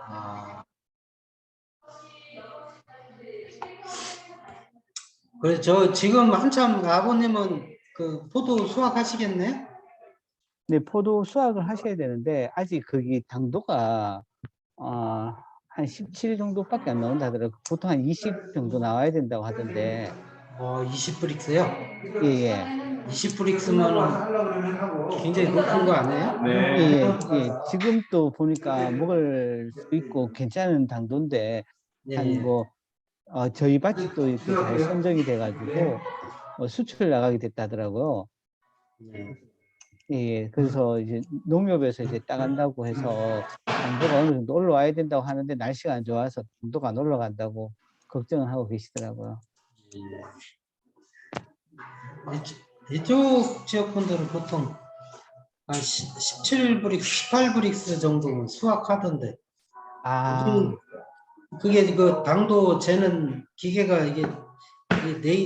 아, 그래, 저 지금 한참 아버님은 그 포도 수확하시겠네? 네, 포도 수확을 하셔야 되는데 아직 거기 당도가 한 17 정도밖에 안 나온다 하더라고요. 보통 한 20 정도 나와야 된다고 하던데. 20브릭스요? 예, 예. 20브릭스면 굉장히 높은 거 아니에요? 예, 예, 예. 지금 또 보니까 먹을 수 있고 괜찮은 당도인데 예, 한 예. 뭐 저희 밭이 또 이렇게 잘 선정이 돼가지고 수출 나가게 됐다더라고요. 네. 예, 예. 그래서 이제 농협에서 이제 따간다고 해서 당도가 어느 정도 올라와야 된다고 하는데 날씨가 안 좋아서 당도가 안 올라간다고 걱정을 하고 계시더라고요. 이쪽 지역 분들은 보통 한 17브릭스, 18브릭스 정도 수확하던데. 아, 그게 그 당도 재는 기계가 이게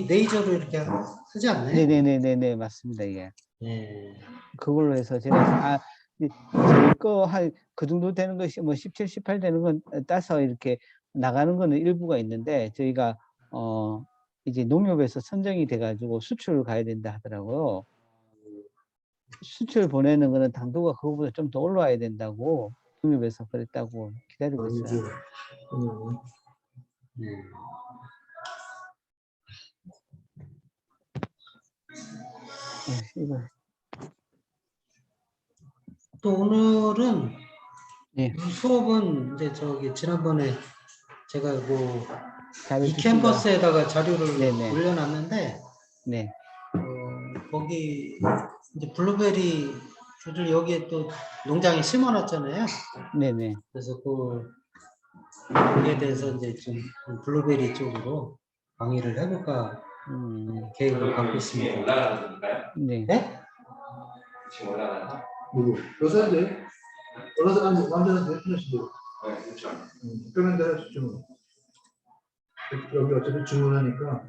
네이저로 이렇게 하지 않나요? 네네네네네, 맞습니다. 예. 예. 그걸로 해서 제가 저희 거 한 그 정도 되는 것이 뭐 17, 18 되는 건 따서 이렇게 나가는 거는 일부가 있는데 저희가 이제 농협에서 선정이 돼가지고 수출 가야 된다 하더라고요. 수출 보내는 거는 당도가 그거보다 좀 더 올라와야 된다고 농협에서 그랬다고 기다리고 있어요. 이거 또 오늘은 예, 수업은 이제 저기 지난번에 제가 뭐 자료 이 주신 거. 캔버스에다가 자료를 네네. 올려놨는데 네. 거기 이제 블루베리 주들 여기에 또 농장에 심어놨잖아요. 네네. 그래서 거기에 대해서 이제 좀 블루베리 쪽으로 강의를 해볼까 계획을 갖고 있습니다. 네. 네? 지금 올라가나? 누구? 여사인데? 여사 남자한테 해주시죠. 네, 그렇죠. 그러면 내가 주문. 여기 어차피 주문하니까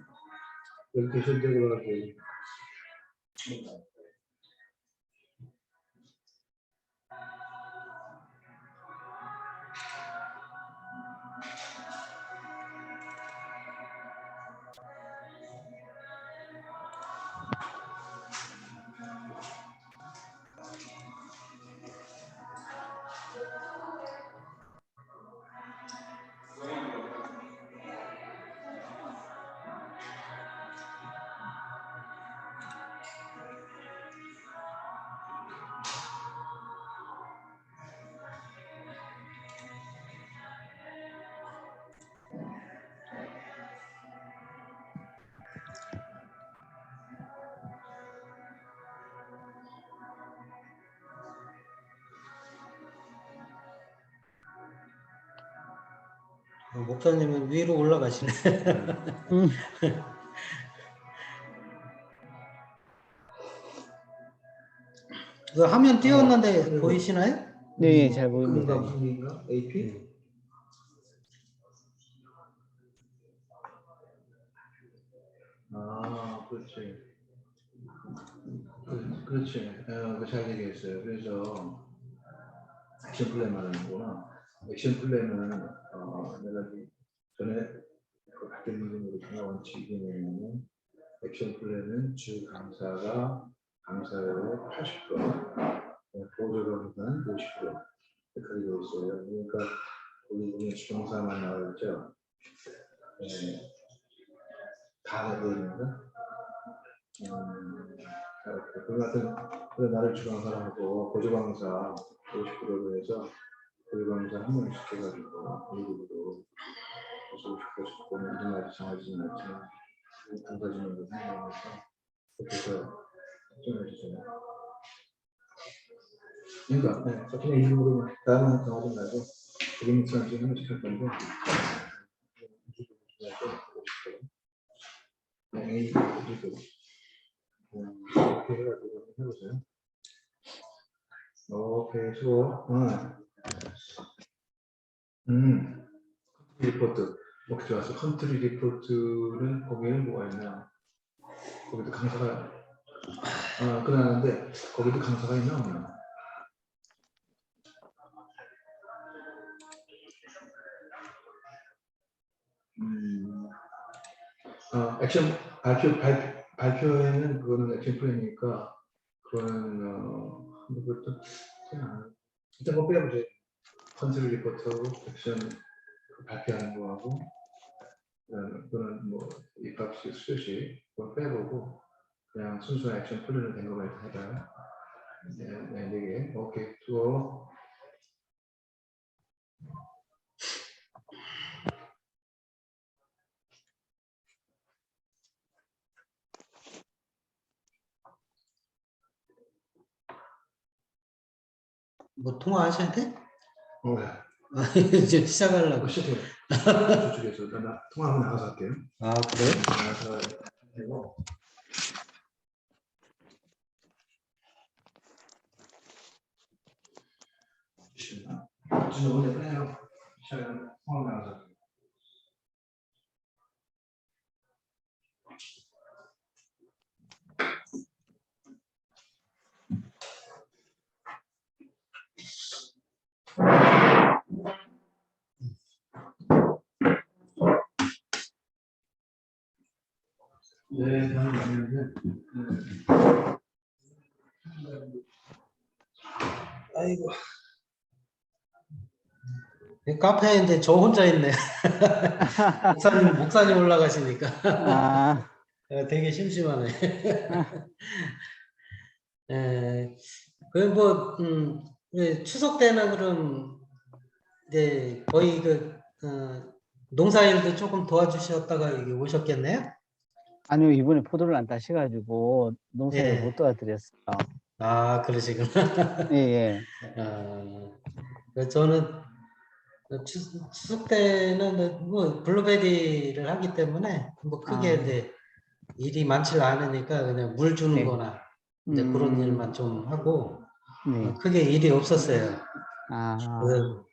여기 계실 때 올라가고. 목사님은 위로 올라가시네. 그 화면 띄웠는데 보이시나요? 네, 잘 보입니다. 방송인가? AP? 그렇지. 그렇지. 잘 얘기했어요. 그래서 액션 플랜 말하는구나. 액션 플랜은 내가 전에 그 학교님으로 전화 원칙이 뭐냐면 액션 플랜은 주 강사가 강사의 80%, 보조가 한 50% 그렇게 되어 있어요. 그러니까 우리 보면 주강사만 나오죠. 다 해보입니다. 그 같은 그런 나를 주강사하고 보조강사 50%로 해서 보조강사 한 명씩 해가지고 일부로 싶고 무슨 말이 정하지는 않지만 당사지는 걸 생각하면서 그렇게 해서 걱정해주세요. 그러니까 그냥 일부러 다음은 정하지 말고 리믹스한 지금 한번씩 할 건데 이렇게 해가지고 해보세요. 오케이, 수고. 리포트. 오케이, 좋았어. 컨트리 리포트는 거기에 뭐가 있나? 거기도 강사가, 끝나는데, 거기도 강사가 있나 없나? 액션 발표에는 그거는 액션 플랜이니까 그거는 그것도 일단 뭐 빼보죠. 컨셉 리포트하고 액션 발표하는 거하고 그거는 뭐 입학식 수료식 그걸 빼보고 그냥 순수한 액션 플랜을 된 거만 일단 해봐요. 네 개. 오케이. 수고. 뭐 통화하셔야 돼? 네. 이제 시작하려고. 시작해요. 저쪽에서 나 통화하고 나가서 할게요. 아, 그래? 나가서 하고. 오늘 빼요. 시작하면 통화 나가서 할게요. 네, 다음 장면은 아이고. 카페인데 저 혼자 있네. 목사님 올라가시니까. 아, 되게 심심하네. 뭐, 추석 때는 그럼, 이제 거의 농사일도 조금 도와주셨다가 여기 오셨겠네요? 아니요, 이번에 포도를 안 따셔가지고 농사를 예. 못 도와드렸어요. 아, 그러시구나. 예, 예. 저는 추석 때는 뭐 블루베리를 하기 때문에 뭐 크게 이제 일이 많지 않으니까 그냥 물 주는 네. 거나 이제 그런 일만 좀 하고 네. 크게 일이 없었어요. 아, 그래서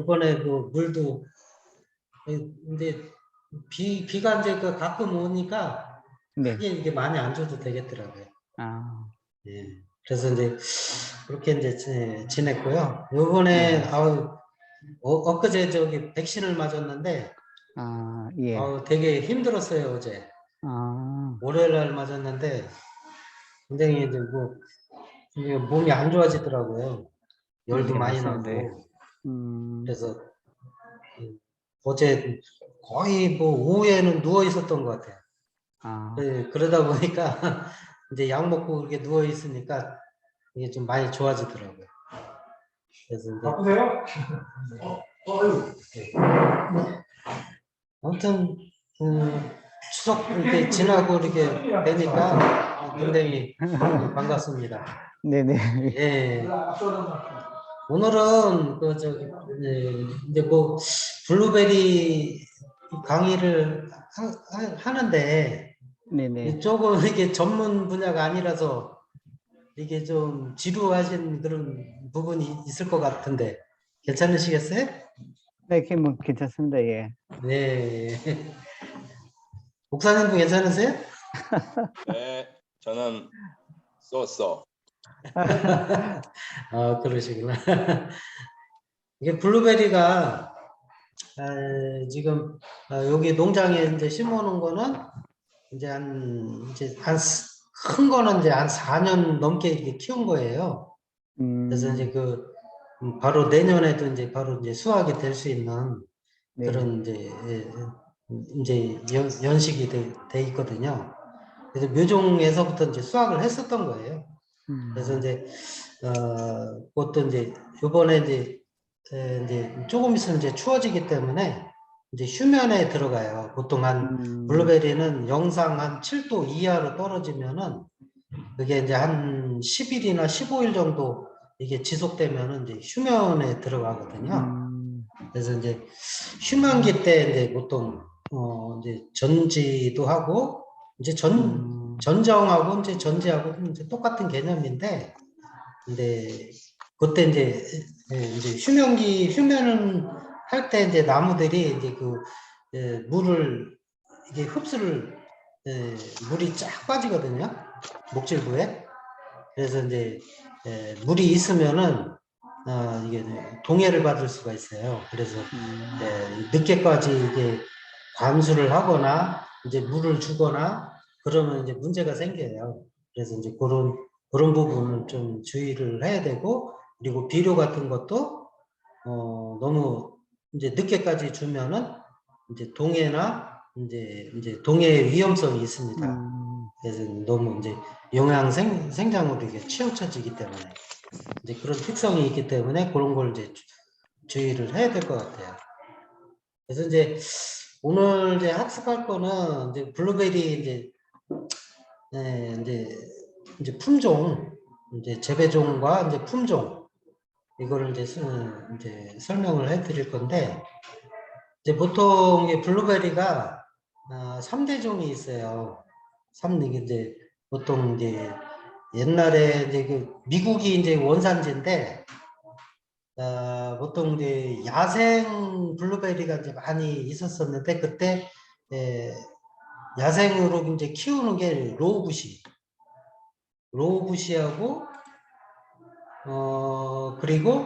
이번에 그 물도 근데 비가 이제 가끔 오니까 네. 크게 이게 많이 안 줘도 되겠더라고요. 아, 예. 그래서 이제 그렇게 이제 지냈고요. 이번에 엊그제 저기 백신을 맞았는데 아, 예. 되게 힘들었어요 어제. 아, 월요일 날 맞았는데 굉장히 이제 뭐 이게 몸이 안 좋아지더라고요. 열도 네, 많이 맞습니다. 예. 나고. 음, 그래서 어제 거의 뭐 오후에는 누워 있었던 것 같아요. 아, 그러다 보니까 이제 약 먹고 이렇게 누워 있으니까 이게 좀 많이 좋아지더라고요. 그래서 이제 바쁘세요? 아무튼 추석 이렇게 지나고 이렇게 되니까 굉장히 반갑습니다. 네네. 예. 오늘은 이제 뭐 블루베리 강의를 하는데 네네. 조금 이게 전문 분야가 아니라서 이게 좀 지루하신 그런 부분이 있을 것 같은데 괜찮으시겠어요? 네, 뭐 괜찮습니다. 예. 네. 목사님도 괜찮으세요? 네, 저는 쏘. 그러시구나. 이게 블루베리가 지금 여기 농장에 이제 심어놓은 거는 이제 큰 거는 이제 한 4년 넘게 이렇게 키운 거예요. 그래서 이제 바로 내년에도 이제 바로 이제 수확이 될 수 있는 네. 그런 이제 연식이 돼 있거든요. 그래서 묘종에서부터 이제 수확을 했었던 거예요. 그래서 이제 그것도 이제 요번에 이제 조금 있으면 이제 추워지기 때문에 이제 휴면에 들어가요. 보통 한 블루베리는 영상 한 7도 이하로 떨어지면은 그게 이제 한 10일이나 15일 정도 이게 지속되면은 이제 휴면에 들어가거든요. 그래서 이제 휴면기 때 이제 보통 이제 전지도 하고 이제 전정하고 이제 전지하고 이제 똑같은 개념인데 근데 그때 이제 휴면은 할 때 이제 나무들이 이제 물을 이게 흡수를 물이 쫙 빠지거든요. 목질부에. 그래서 이제 물이 있으면은 이게 동해를 받을 수가 있어요. 그래서 늦게까지 이게 관수를 하거나 이제 물을 주거나 그러면 이제 문제가 생겨요. 그래서 이제 그런 부분을 좀 주의를 해야 되고, 그리고 비료 같은 것도 너무 이제 늦게까지 주면은 이제 동해나 이제 동해의 위험성이 있습니다. 그래서 너무 이제 영양 생장으로 이게 치우쳐지기 때문에 이제 그런 특성이 있기 때문에 그런 걸 이제 주의를 해야 될 것 같아요. 그래서 이제 오늘 이제 학습할 거는 이제 블루베리 이제 품종, 이제 재배종과 이제 품종 이거를 이제 설명을 해드릴 건데, 이제 보통 이게 블루베리가 3대 종이 있어요. 이게 이제 보통 이제 옛날에 이제 미국이 이제 원산지인데, 보통 이제 야생 블루베리가 이제 많이 있었었는데, 그때 야생으로 이제 키우는 게 로우부시하고 그리고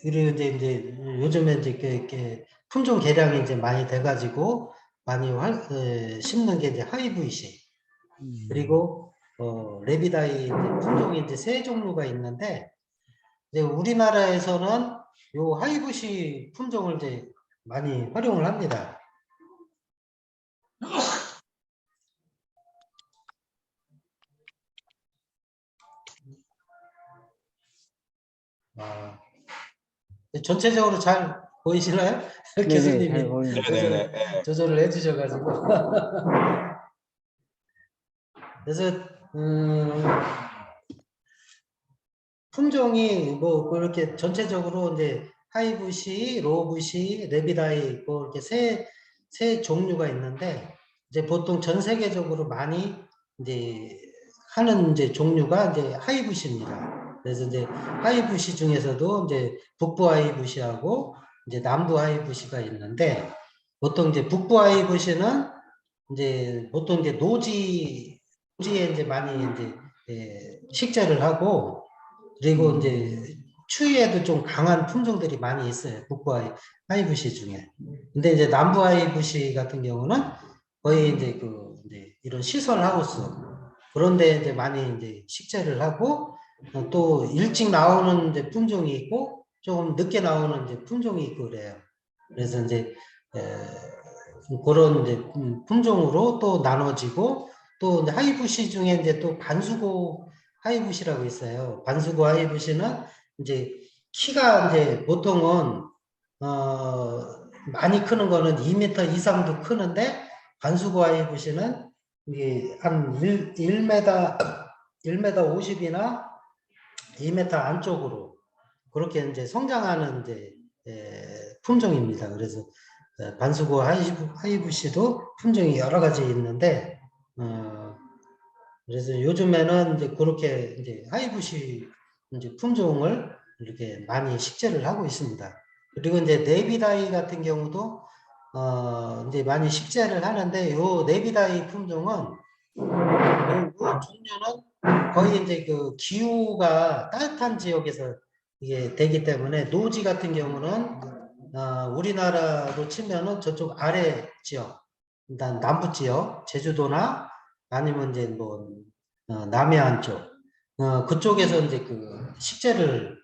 이제 요즘에 이제 이렇게 품종 개량이 이제 많이 돼가지고 많이 심는 게 이제 하이브이시, 그리고 레비다이 이제 품종이 이제 세 종류가 있는데, 이제 우리나라에서는 요 하이브시 품종을 이제 많이 활용을 합니다. 전체적으로 잘 보이시나요? 네네, 교수님이 잘 보입니다. 네네네. 조절을 해주셔가지고. 그래서 품종이 뭐 그렇게 전체적으로 이제 하이브시, 로우부시, 레비다이 뭐 이렇게 세 종류가 있는데, 이제 보통 전 세계적으로 많이 이제 하는 이제 종류가 이제 하이브시입니다. 그래서 이제 하이브시 중에서도 이제 북부 하이브시하고 이제 남부 하이브시가 있는데, 보통 이제 북부 하이브시는 이제 보통 이제 노지에 이제 많이 이제 식재를 하고, 그리고 이제 추위에도 좀 강한 품종들이 많이 있어요. 북부 하이브시 중에. 근데 이제 남부 하이브시 같은 경우는 거의 이제 이제 이런 시설 하우스 그런데 이제 많이 이제 식재를 하고, 또 일찍 나오는 이제 품종이 있고 좀 늦게 나오는 이제 품종이 있고 그래요. 그래서 이제 그런 이제 품종으로 또 나눠지고, 또 이제 하이브시 중에 이제 또 반수고 하이브시라고 있어요. 반수고 하이브시는 이제 키가 이제 보통은 많이 크는 거는 2m 이상도 크는데, 반수고 하이브시는 이게 한 1m 50이나 2m 안쪽으로 그렇게 이제 성장하는 이제 품종입니다. 그래서 반수고 하이브시도 품종이 여러 가지 있는데, 그래서 요즘에는 이제 그렇게 이제 하이브시 이제 품종을 이렇게 많이 식재를 하고 있습니다. 그리고 이제 네비다이 같은 경우도 이제 많이 식재를 하는데, 요 네비다이 품종은 요 종류는 거의 이제 그 기후가 따뜻한 지역에서 이게 되기 때문에, 노지 같은 경우는 우리나라로 치면은 저쪽 아래 지역, 일단 남부 지역, 제주도나 아니면 이제 뭐 남해안 쪽, 그쪽에서 이제 그 식재를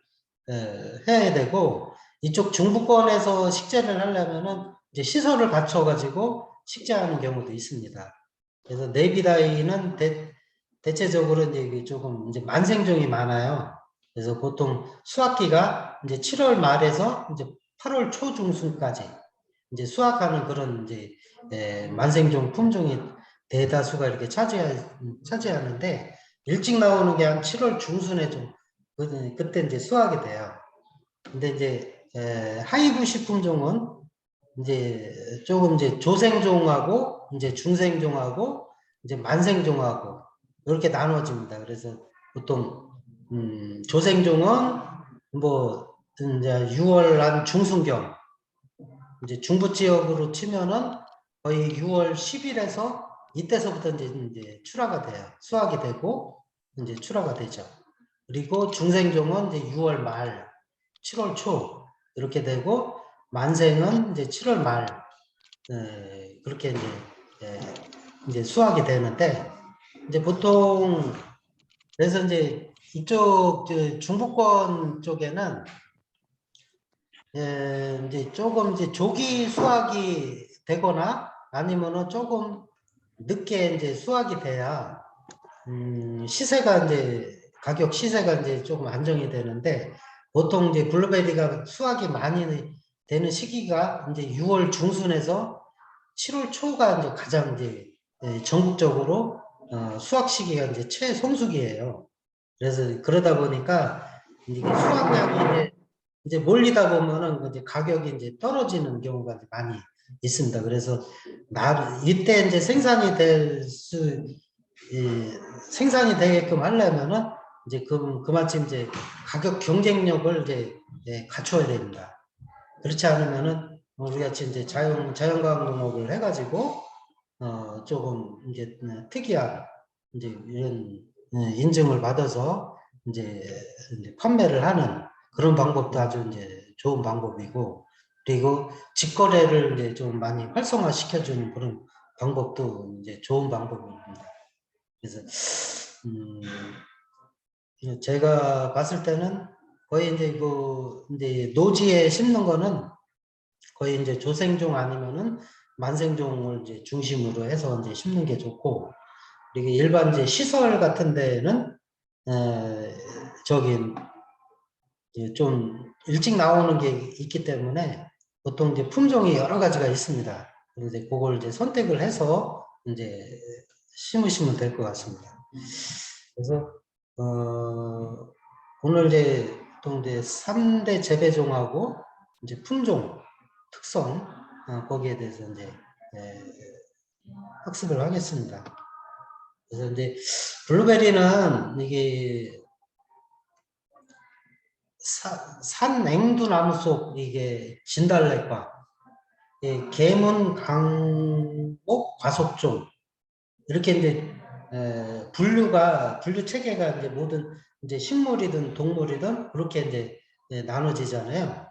해야 되고, 이쪽 중부권에서 식재를 하려면은 이제 시설을 갖춰가지고 식재하는 경우도 있습니다. 그래서 네비다이는 대체적으로 이제 이게 조금 이제 만생종이 많아요. 그래서 보통 수확기가 이제 7월 말에서 이제 8월 초중순까지 이제 수확하는 그런 이제 만생종 품종이 대다수가 이렇게 차지하는데, 일찍 나오는 게 한 7월 중순에 좀 그때 이제 수확이 돼요. 근데 이제 하이브시 품종은 이제 조금 이제 조생종하고 이제 중생종하고 이제 만생종하고 이렇게 나눠집니다. 그래서 보통 조생종은 뭐 이제 6월 한 중순경, 이제 중부 지역으로 치면은 거의 6월 10일에서 이때서부터 이제 출하가 돼요. 수확이 되고 이제 출하가 되죠. 그리고 중생종은 이제 6월 말, 7월 초 이렇게 되고 만생은 이제 7월 말 그렇게 이제 수확이 되는데 이제 보통 그래서 이제 이쪽 중부권 쪽에는 이제 조금 이제 조기 수확이 되거나 아니면은 조금 늦게 이제 수확이 돼야 시세가 이제 가격 시세가 이제 조금 안정이 되는데 보통 이제 블루베리가 수확이 많이 되는 시기가 이제 6월 중순에서 7월 초가 이제 가장 이제 전국적으로 수확 시기가 이제 최성수기예요. 그래서 그러다 보니까 이게 수확량이 이제 몰리다 보면은 이제 가격이 이제 떨어지는 경우가 많이 있습니다. 그래서 이때 이제 생산이 되게끔 하려면은 이제 그만큼 이제 가격 경쟁력을 이제 갖춰야 됩니다. 그렇지 않으면은 우리 같이 이제 자연과학 농업을 해가지고 조금 이제 특이한 이제 이런 인증을 받아서 이제 판매를 하는 그런 방법도 아주 이제 좋은 방법이고 그리고 직거래를 이제 좀 많이 활성화시켜주는 그런 방법도 이제 좋은 방법입니다. 그래서 제가 봤을 때는 거의 이제 이제 노지에 심는 거는 거의 이제 조생종 아니면은 만생종을 이제 중심으로 해서 이제 심는 게 좋고 그리고 일반 이제 시설 같은 데는 저기 좀 일찍 나오는 게 있기 때문에 보통 이제 품종이 여러 가지가 있습니다. 그래서 이제 그걸 이제 선택을 해서 이제 심으시면 될 것 같습니다. 그래서 오늘 이제 보통 이제 3대 재배종하고 이제 품종 특성 거기에 대해서 이제 학습을 하겠습니다. 그래서 이제 블루베리는 이게 산앵두나무 속 이게 진달래과, 계문 강목 과속종 이렇게 이제 분류 체계가 이제 모든 이제 식물이든 동물이든 그렇게 이제 나눠지잖아요.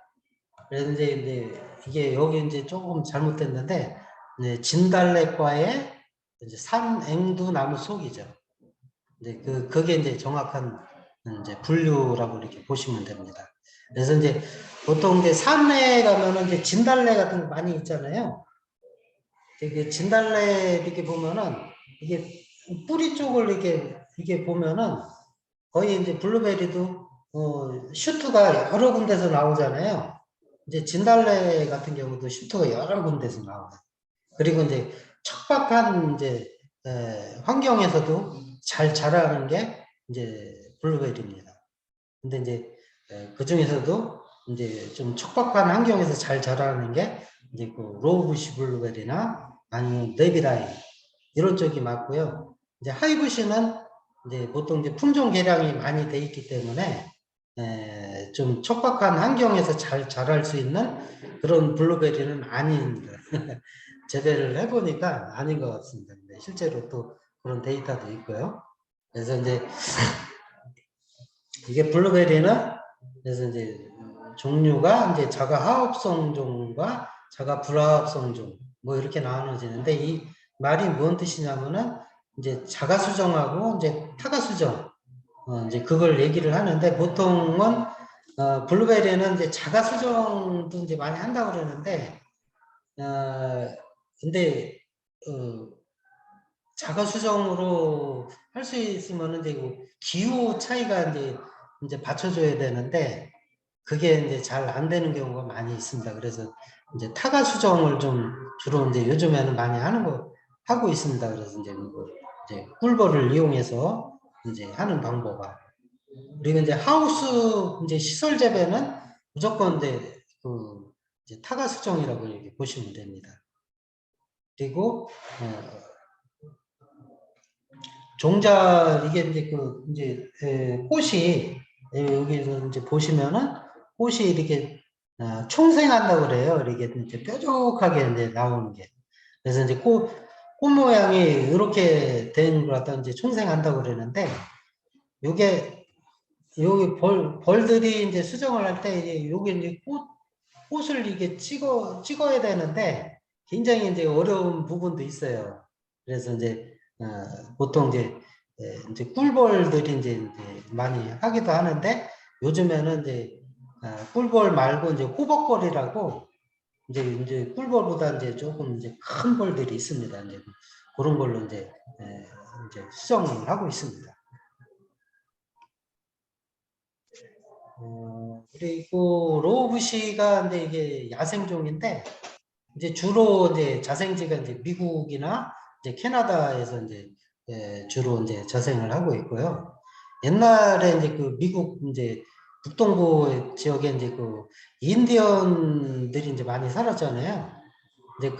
그래서 이제 이게 여기 이제 조금 잘못됐는데 진달래과의 이제 산앵두나무 속이죠. 이제 그게 이제 정확한 이제 분류라고 이렇게 보시면 됩니다. 그래서 이제 보통 이제 산에 가면은 이제 진달래 같은 거 많이 있잖아요. 이게 진달래 이렇게 보면은 이게 뿌리 쪽을 이렇게 보면은 거의 이제 블루베리도 슈트가 여러 군데서 나오잖아요. 이제 진달래 같은 경우도 슈트가 여러 군데서 나와요. 그리고 이제 척박한 이제 환경에서도 잘 자라는 게 이제 블루베리입니다. 근데 이제 그 중에서도 이제 좀 척박한 환경에서 잘 자라는 게 이제 그 로우부시 블루베리나 아니면 네비다이 이런 쪽이 맞고요. 이제 하이부시는 이제 보통 이제 품종 개량이 많이 돼 있기 때문에 좀 척박한 환경에서 잘 자랄 수 있는 그런 블루베리는 아닙니다. 재배를 해보니까 아닌 것 같습니다. 근데 실제로 또 그런 데이터도 있고요. 그래서 이제 이게 블루베리는 그래서 이제 종류가 이제 자가 하업성 종과 자가 불하업성 종 뭐 이렇게 나눠지는데 이 말이 무슨 뜻이냐면은 이제 자가 수정하고 이제 타가 수정 이제 그걸 얘기를 하는데 보통은 블루베리는 이제 자가 수정도 이제 많이 한다고 그러는데 근데 자가 수정으로 할 수 있으면은 이제 기후 차이가 이제 받쳐줘야 되는데 그게 이제 잘 안 되는 경우가 많이 있습니다. 그래서 이제 타가 수정을 좀 주로 이제 요즘에는 많이 하고 있습니다. 그래서 이제 꿀벌을 이용해서 이제 하는 방법과 그리고 이제 하우스 이제 시설 재배는 무조건 이제 타가 수정이라고 이렇게 보시면 됩니다. 그리고 종자 이게 이제 꽃이 여기서 이제 보시면은 꽃이 이렇게 총생한다고 그래요. 이렇게 이제 뾰족하게 이제 나오는 게. 그래서 이제 꽃 모양이 이렇게 된 걸 갖다 이제 총생한다고 그러는데 이게 여기 벌들이 이제 수정을 할 때 여기 이제 꽃을 이게 찍어야 되는데 굉장히 이제 어려운 부분도 있어요. 그래서 이제 보통 이제 꿀벌들이 이제 많이 하기도 하는데 요즘에는 이제 꿀벌 말고 이제 호박벌이라고 이제 꿀벌보다 이제 조금 이제 큰 벌들이 있습니다. 이제 그런 걸로 이제 수정을 하고 있습니다. 그리고 로브시가 이제 이게 야생종인데 이제 주로 이제 자생지가 이제 미국이나 이제 캐나다에서 이제 주로 이제 자생을 하고 있고요. 옛날에 이제 그 미국 이제 북동부 지역에 이제 그 인디언들이 이제 많이 살았잖아요. 이제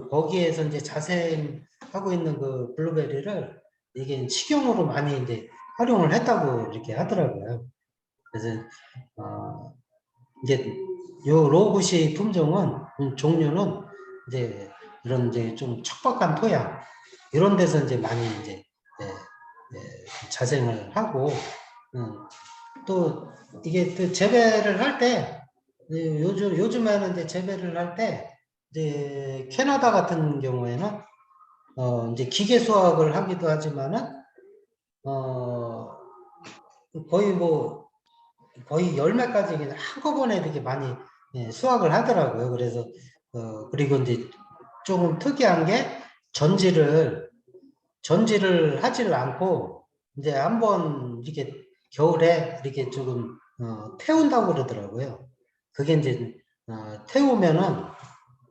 거기에서 이제 자생하고 있는 그 블루베리를 이게 식용으로 많이 이제 활용을 했다고 이렇게 하더라고요. 그래서 이제 요 로브시 품종은 종류는 이제 이런 이제 좀 척박한 토양 이런 데서 이제 많이 이제 자생을 하고 또 이게 또 재배를 할 때 요즘에는 이제 재배를 할 때 이제 캐나다 같은 경우에는 이제 기계 수확을 하기도 하지만은 거의 열매까지 그냥 한꺼번에 이렇게 많이 수확을 하더라고요. 그래서 그리고 이제 조금 특이한 게 전지를 하지를 않고 이제 한번 이렇게 겨울에 이렇게 조금 태운다고 그러더라고요. 그게 이제 태우면은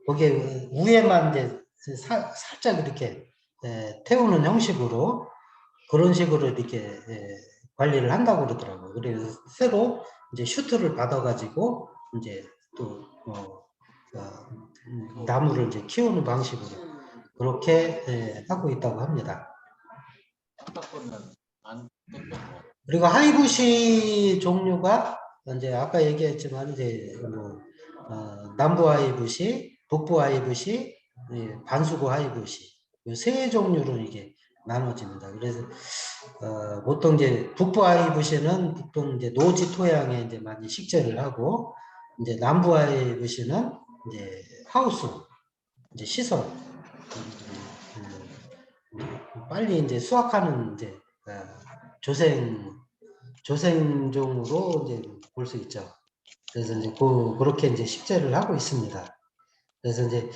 거기에 위에만 이제 살짝 이렇게 태우는 형식으로 그런 식으로 이렇게 관리를 한다고 그러더라고요. 그래서 새로 이제 슈트를 받아가지고 이제 또 나무를 이제 키우는 방식으로 그렇게 하고 있다고 합니다. 그리고 하이부시 종류가 이제 아까 얘기했지만 이제 남부 하이부시, 북부 하이부시, 반수구 하이부시 이 세 종류로 이게 나눠집니다. 그래서 보통 이제 북부 하이부시는 보통 이제 노지 토양에 이제 많이 식재를 하고 이제 남부 하이부시는 이제 하우스 이제 시설 빨리 이제 수확하는 이제 조생종으로 이제 볼 수 있죠. 그래서 이제 그렇게 이제 식재를 하고 있습니다. 그래서 이제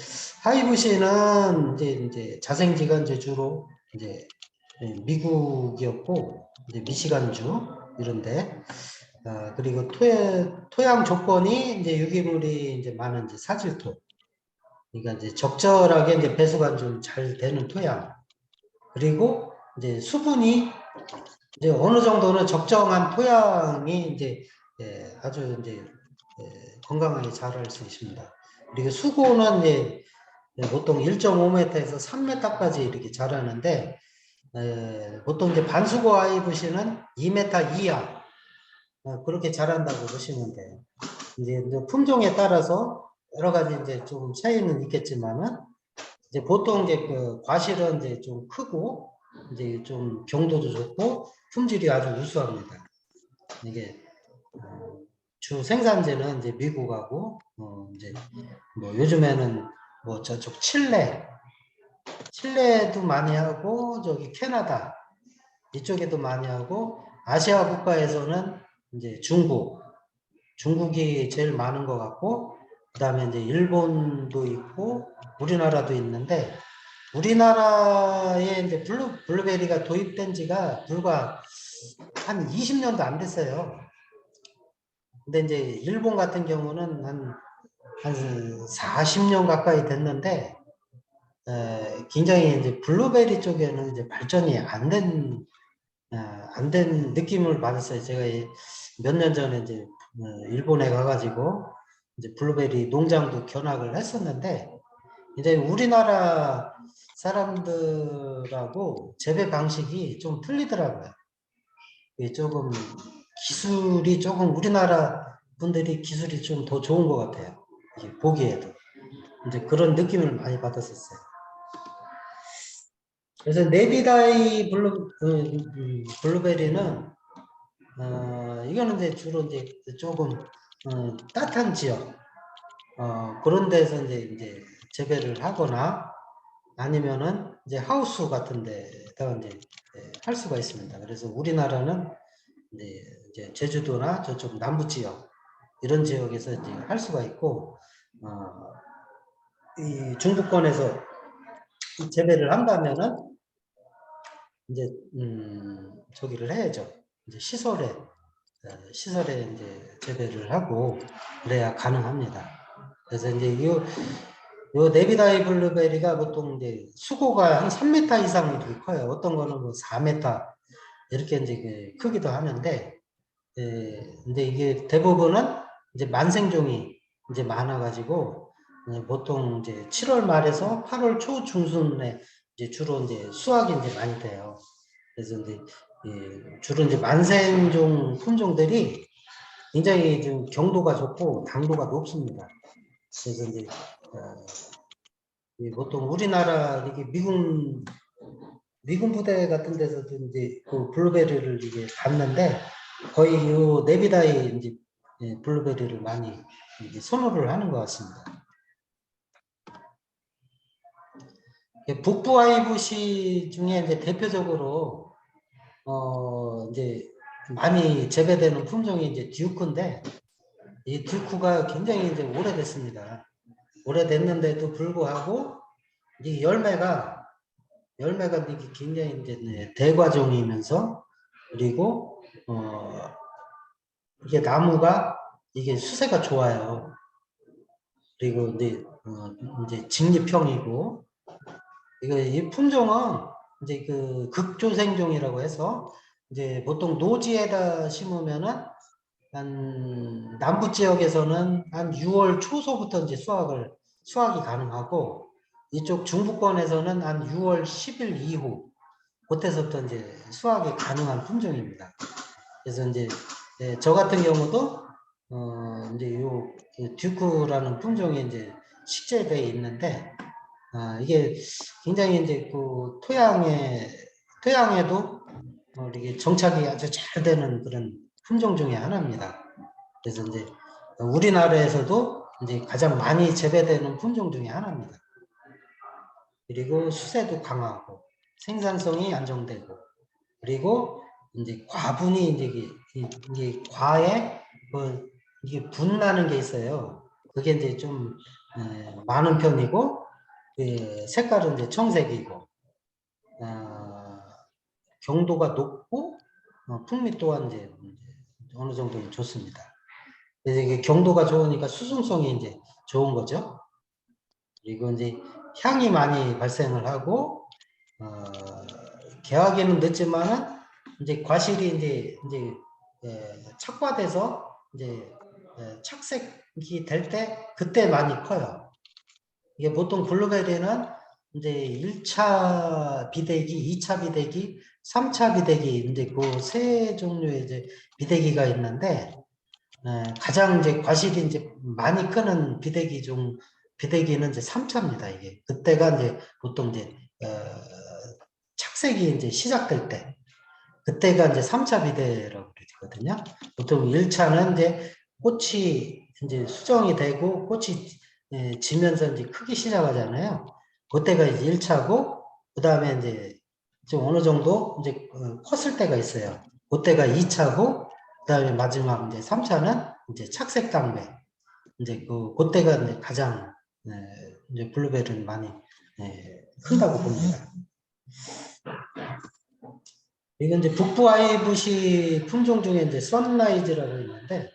하이부시는 이제 자생지가 이제 주로 이제 미국이었고 이제 미시간주 이런데 그리고 토양 조건이 이제 유기물이 이제 많은 이제 사질토. 그러니까 이제 적절하게 이제 배수가 좀 잘 되는 토양. 그리고 이제 수분이 이제 어느 정도는 적정한 토양이 이제 아주 이제 건강하게 자랄 수 있습니다. 그리고 수고는 이제 보통 1.5m에서 3m까지 이렇게 자라는데 보통 이제 반수고 하이부시는 2m 이하 그렇게 자란다고 보시면 돼요. 이제 품종에 따라서 여러 가지 이제 좀 차이는 있겠지만은 이제 보통 이제 그 과실은 이제 좀 크고 이제 좀 경도도 좋고 품질이 아주 우수합니다. 이게 주 생산지는 이제 미국하고 이제 뭐 요즘에는 뭐 저쪽 칠레도 많이 하고 저기 캐나다 이쪽에도 많이 하고 아시아 국가에서는 이제 중국이 제일 많은 것 같고 그다음에 이제 일본도 있고 우리나라도 있는데 우리나라에 이제 블루베리가 도입된 지가 불과 한 20년도 안 됐어요. 근데 이제 일본 같은 경우는 한 40년 가까이 됐는데 굉장히 이제 블루베리 쪽에는 이제 발전이 안 된 느낌을 받았어요. 제가 몇 년 전에 이제 일본에 가가지고 이제 블루베리 농장도 견학을 했었는데 이제 우리나라 사람들하고 재배 방식이 좀 틀리더라고요. 조금 기술이 조금 우리나라 분들이 기술이 좀 더 좋은 것 같아요. 보기에도 이제 그런 느낌을 많이 받았었어요. 그래서 네비다이 블루베리는 이거는 이제 주로 이제 조금 따뜻한 지역 그런 데서 이제 재배를 하거나 아니면은 이제 하우스 같은 데다가 이제 할 수가 있습니다. 그래서 우리나라는 이제 제주도나 저쪽 남부 지역 이런 지역에서 이제 할 수가 있고 이 중부권에서 재배를 한다면은 이제 저기를 해야죠. 이제 시설에 이제 재배를 하고 그래야 가능합니다. 그래서 이제 요 네비다이 블루베리가 보통 이제 수고가 한 3m 이상 이렇게 커요. 어떤 거는 뭐 4m 이렇게 이제 크기도 하는데, 근데 이게 대부분은 이제 만생종이 이제 많아가지고 보통 이제 7월 말에서 8월 초 중순에 이제 주로 이제 수확이 이제 많이 돼요. 그래서 이제 주로 이제 만생종 품종들이 굉장히 좀 경도가 좋고 당도가 높습니다. 그래서 이제 보통 우리나라 이게 미군 부대 같은 데서도 이제 그 블루베리를 이게 봤는데 거의 요 네비다이 이제 블루베리를 많이 이제 선호를 하는 것 같습니다. 북부 하이브시 중에 이제 대표적으로 이제 많이 재배되는 품종이 이제 듀크인데 이 듀크가 굉장히 이제 오래됐습니다. 오래됐는데도 불구하고 이 열매가 이게 굉장히 이제 대과종이면서 그리고 이게 나무가 이게 수세가 좋아요. 그리고 이제 직립형이고 이 품종은 이제 그 극조생종이라고 해서 이제 보통 노지에다 심으면은 한 남부 지역에서는 한 6월 초서부터 이제 수확이 가능하고 이쪽 중부권에서는 한 6월 10일 이후 그때서부터 이제 수확이 가능한 품종입니다. 그래서 이제 저 같은 경우도 이제 요 듀크라는 품종이 이제 식재되어 있는데 이게 굉장히 이제 그 토양에도 이게 정착이 아주 잘 되는 그런 품종 중에 하나입니다. 그래서 이제 우리나라에서도 이제 가장 많이 재배되는 품종 중에 하나입니다. 그리고 수세도 강하고 생산성이 안정되고 그리고 이제 과분이 이게 과에 이게 분나는 게 있어요. 그게 이제 좀 많은 편이고 색깔은 이제 청색이고 경도가 높고 풍미 또한 이제 어느 정도는 좋습니다. 그래서 이게 경도가 좋으니까 수승성이 이제 좋은 거죠. 그리고 이제 향이 많이 발생을 하고 개화기는 늦지만은 이제 과실이 이제 착화돼서 이제 착색이 될 때 그때 많이 커요. 이게 보통 블루베리는 이제 1차 비대기, 2차 비대기, 3차 비대기 이제 그 세 종류의 이제 비대기가 있는데 가장 이제 과실이 이제 많이 크는 비대기는 이제 3차입니다. 이게 그때가 이제 보통 이제 착색이 이제 시작될 때 그때가 이제 3차 비대라고 그러거든요. 보통 1차는 이제 꽃이 이제 수정이 되고 꽃이 지면서 이제 크기 시작하잖아요. 그때가 이제 1차고 그다음에 이제 좀 어느 정도 이제 컸을 때가 있어요. 그때가 2차고 그다음에 마지막 이제 3차는 이제 착색 단계. 이제 그때가 이제 가장 이제 블루베리는 많이 큰다고 봅니다. 이건 이제 북부 하이브시 품종 중에 이제 선라이즈라고 있는데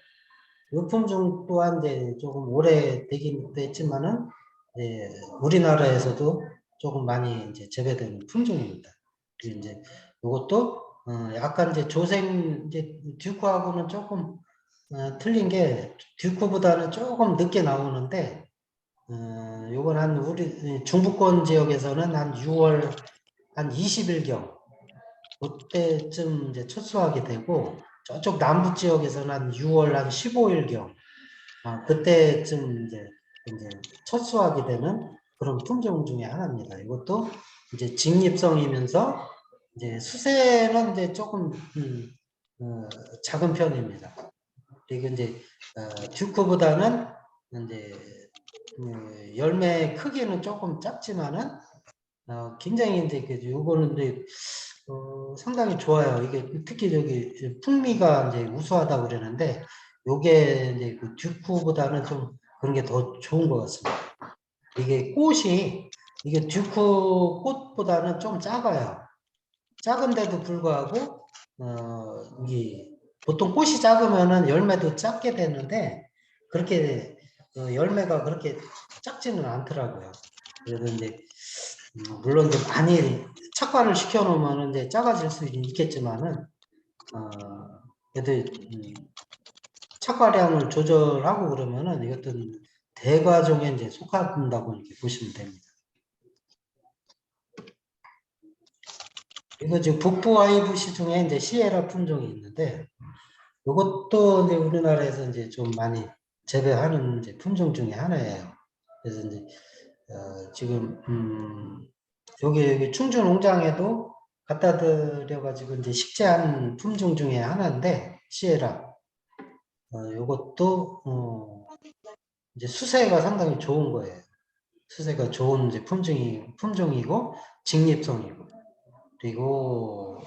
이 품종 또한 이제 조금 오래 되긴 됐지만은 우리나라에서도 조금 많이 이제 재배되는 품종입니다. 그리고 이제 이것도 약간 이제 이제 듀크하고는 조금 틀린 게 듀크보다는 조금 늦게 나오는데 요건 한 우리 중부권 지역에서는 한 6월 한 20일경 그때쯤 이제 첫 수확이 되고 저쪽 남부 지역에서는 한 6월 한 15일경 그때쯤 이제 첫 수확이 되는 그런 품종 중에 하나입니다. 이것도 이제 직립성이면서 이제 수세는 이제 조금 작은 편입니다. 그리고 이제 듀크보다는 이제 열매 크기는 조금 작지만은 굉장히 이제 요거는 이제 상당히 좋아요. 이게 특히 저기 풍미가 이제 우수하다고 그러는데 요게 이제 그 듀크보다는 좀 그런 게 더 좋은 것 같습니다. 이게 꽃이 이게 듀크 꽃보다는 좀 작아요. 작은데도 불구하고 이게 보통 꽃이 작으면은 열매도 작게 되는데 그렇게 열매가 그렇게 작지는 않더라고요. 그래서 이제 물론 이제 많이 착과를 시켜 놓으면 이제 작아질 수 있겠지만은 그래도 착과량을 조절하고 그러면은 이것도 대과종에 이제 속한다고 이렇게 보시면 됩니다. 이거 지금 북부 IVC 중에 이제 시에라 품종이 있는데 이것도 이제 우리나라에서 이제 좀 많이 재배하는 이제 품종 중에 하나예요. 그래서 이제 지금 여기 충주 농장에도 갖다 드려가지고 이제 식재한 품종 중에 하나인데 시에라 이것도 이제 수세가 상당히 좋은 거예요. 수세가 좋은 이제 품종이고 직립성이고 그리고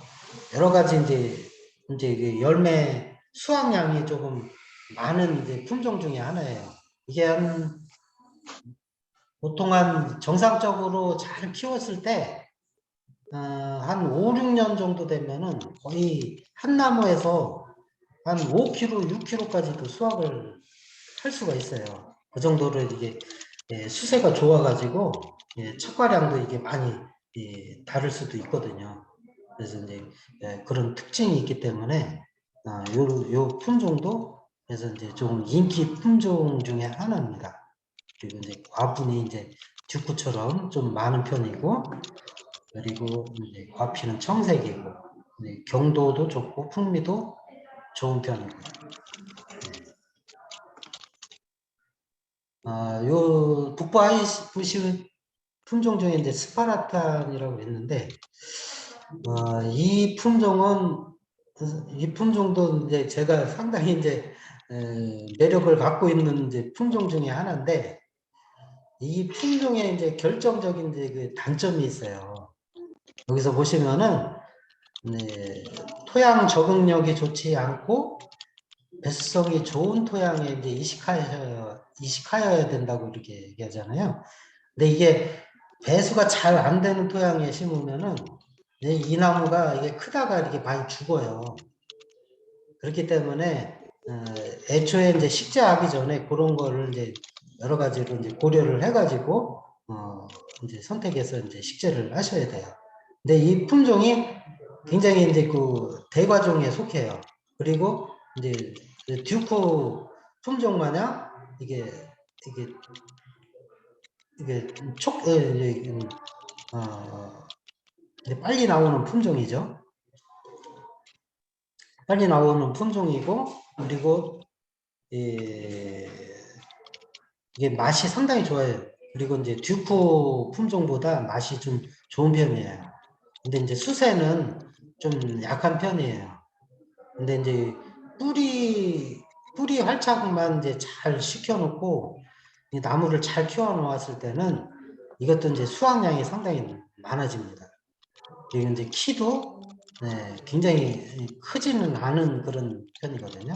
여러 가지 이제 그 열매 수확량이 조금 많은 이제 품종 중에 하나예요. 이게 보통 정상적으로 잘 키웠을 때 한 5, 6년 정도 되면은 거의 한 나무에서 한 5kg, 6kg까지도 수확을 할 수가 있어요. 그 정도로 이게 수세가 좋아가지고 착과량도 이게 많이 다를 수도 있거든요. 그래서 이제 그런 특징이 있기 때문에 요 품종도 그래서 이제 좀 인기 품종 중에 하나입니다. 그리고 이제 과분이 이제 듀크처럼 좀 많은 편이고 그리고 이제 과피는 청색이고 경도도 좋고 풍미도 좋은 편이고 요 북부 아이브시 품종 중에 이제 스파르탄이라고 했는데 이 품종도 이제 제가 상당히 이제 매력을 갖고 있는 이제 품종 중에 하나인데 이 품종에 이제 결정적인 이제 그 단점이 있어요. 여기서 보시면은 토양 적응력이 좋지 않고 배수성이 좋은 토양에 이제 이식하여야 된다고 이렇게 얘기하잖아요. 근데 이게 배수가 잘 안 되는 토양에 심으면은 이 나무가 이게 크다가 이렇게 많이 죽어요. 그렇기 때문에 애초에 이제 식재하기 전에 그런 거를 이제 여러 가지로 이제 고려를 해가지고 이제 선택해서 이제 식재를 하셔야 돼요. 근데 이 품종이 굉장히 이제 그 대과종에 속해요. 그리고 이제 듀크 품종 마냥 이게 이제 빨리 나오는 품종이죠. 빨리 나오는 품종이고 그리고 이게 맛이 상당히 좋아요. 그리고 이제 듀크 품종보다 맛이 좀 좋은 편이에요. 근데 이제 수세는 좀 약한 편이에요. 근데 이제 뿌리 활착만 이제 잘 시켜놓고 이 나무를 잘 키워 놓았을 때는 이것도 이제 수확량이 상당히 많아집니다. 그리고 이제 키도 굉장히 크지는 않은 그런 편이거든요.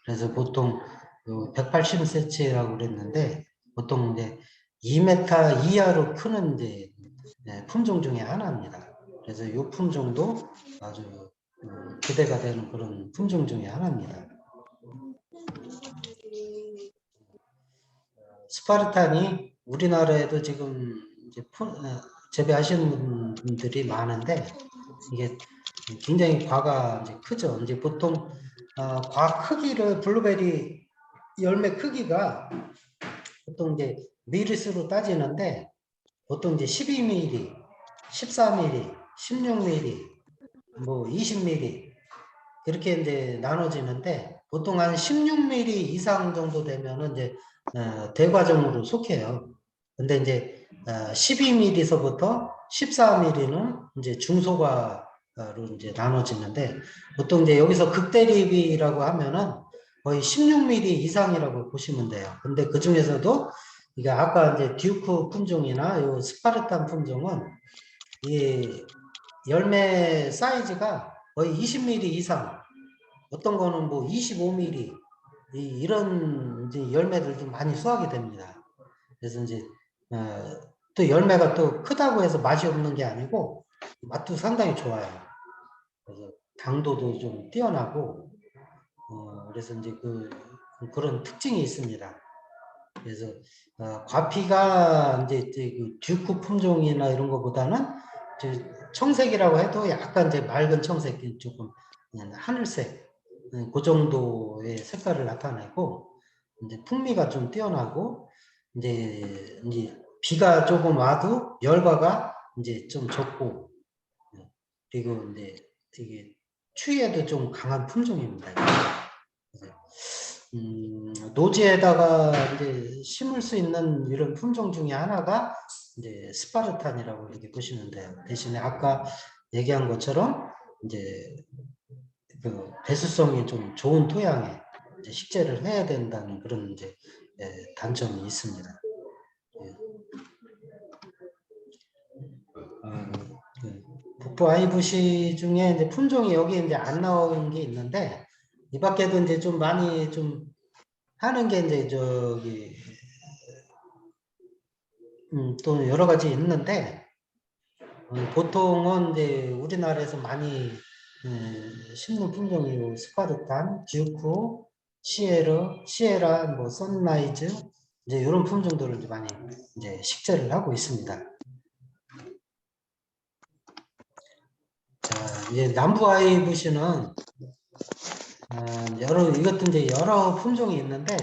그래서 보통 180cm라고 그랬는데 보통 이제 2m 이하로 크는 이제 품종 중에 하나입니다. 그래서 이 품종도 아주 기대가 되는 그런 품종 중에 하나입니다. 스파르탄이 우리나라에도 지금 이제 재배하시는 분들이 많은데 이게 굉장히 과가 이제 크죠. 이제 보통 과 크기를 블루베리 열매 크기가 보통 이제 미리수로 따지는데 보통 이제 12mm, 14mm, 16mm, 뭐 20mm 이렇게 이제 나눠지는데 보통 한 16mm 이상 정도 되면은 이제 대과종으로 속해요. 근데 이제 12mm서부터 14mm는 이제 중소과 이제 나눠지는데 보통 이제 여기서 극대립이라고 하면은 거의 16mm 이상이라고 보시면 돼요. 근데 그 중에서도 이게 아까 이제 듀크 품종이나 요 스파르탄 품종은 이 열매 사이즈가 거의 20mm 이상, 어떤 거는 뭐 25mm 이런 이제 열매들도 많이 수확이 됩니다. 그래서 이제 또 열매가 또 크다고 해서 맛이 없는 게 아니고 맛도 상당히 좋아요. 그래서 당도도 좀 뛰어나고 그래서 이제 그런 특징이 있습니다. 그래서 과피가 이제 그 듀크 품종이나 이런 것보다는 이제 청색이라고 해도 약간 이제 맑은 청색이 조금 하늘색 그 정도의 색깔을 나타내고 이제 풍미가 좀 뛰어나고 이제 비가 조금 와도 열과가 이제 좀 적고 그리고 이제 되게 추위에도 좀 강한 품종입니다. 노지에다가 이제 심을 수 있는 이런 품종 중에 하나가 이제 스파르탄이라고 이렇게 보시면 돼요. 대신에 아까 얘기한 것처럼 이제 그 배수성이 좀 좋은 토양에 이제 식재를 해야 된다는 그런 이제 단점이 있습니다. 북부 아이부시 중에 이제 품종이 여기 이제 안 나온 게 있는데 이 밖에도 이제 좀 많이 좀 하는 게 이제 저기 또 여러 가지 있는데 보통은 이제 우리나라에서 많이 심는 품종이 스파르탄, 듀크, 시에라, 뭐 선라이즈 이제 이런 품종들을 이제 많이 이제 식재를 하고 있습니다. 자, 이제 남부 아이부시는 이것도 이제 여러 품종이 있는데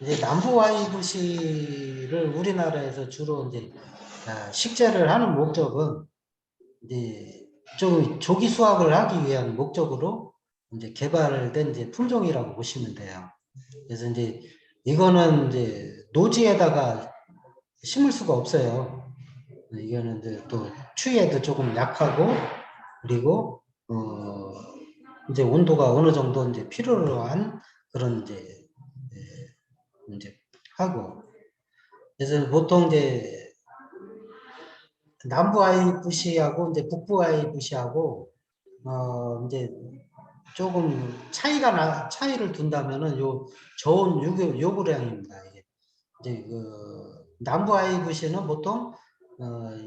이제 남부 아이부시를 우리나라에서 주로 이제 식재를 하는 목적은 이제 좀 조기 수확을 하기 위한 목적으로 이제 개발된 이제 품종이라고 보시면 돼요. 그래서 이제 이거는 이제 노지에다가 심을 수가 없어요. 이거는 이제 또 추위에도 조금 약하고 그리고 이제 온도가 어느 정도 이제 필요로 한 그런 이제 하고 그래서 보통 이제 남부 아이부시하고 이제 북부 아이부시하고 이제 조금 차이를 둔다면은 요 저온 요구량입니다. 이게 이제 그 남부 아이부시는 보통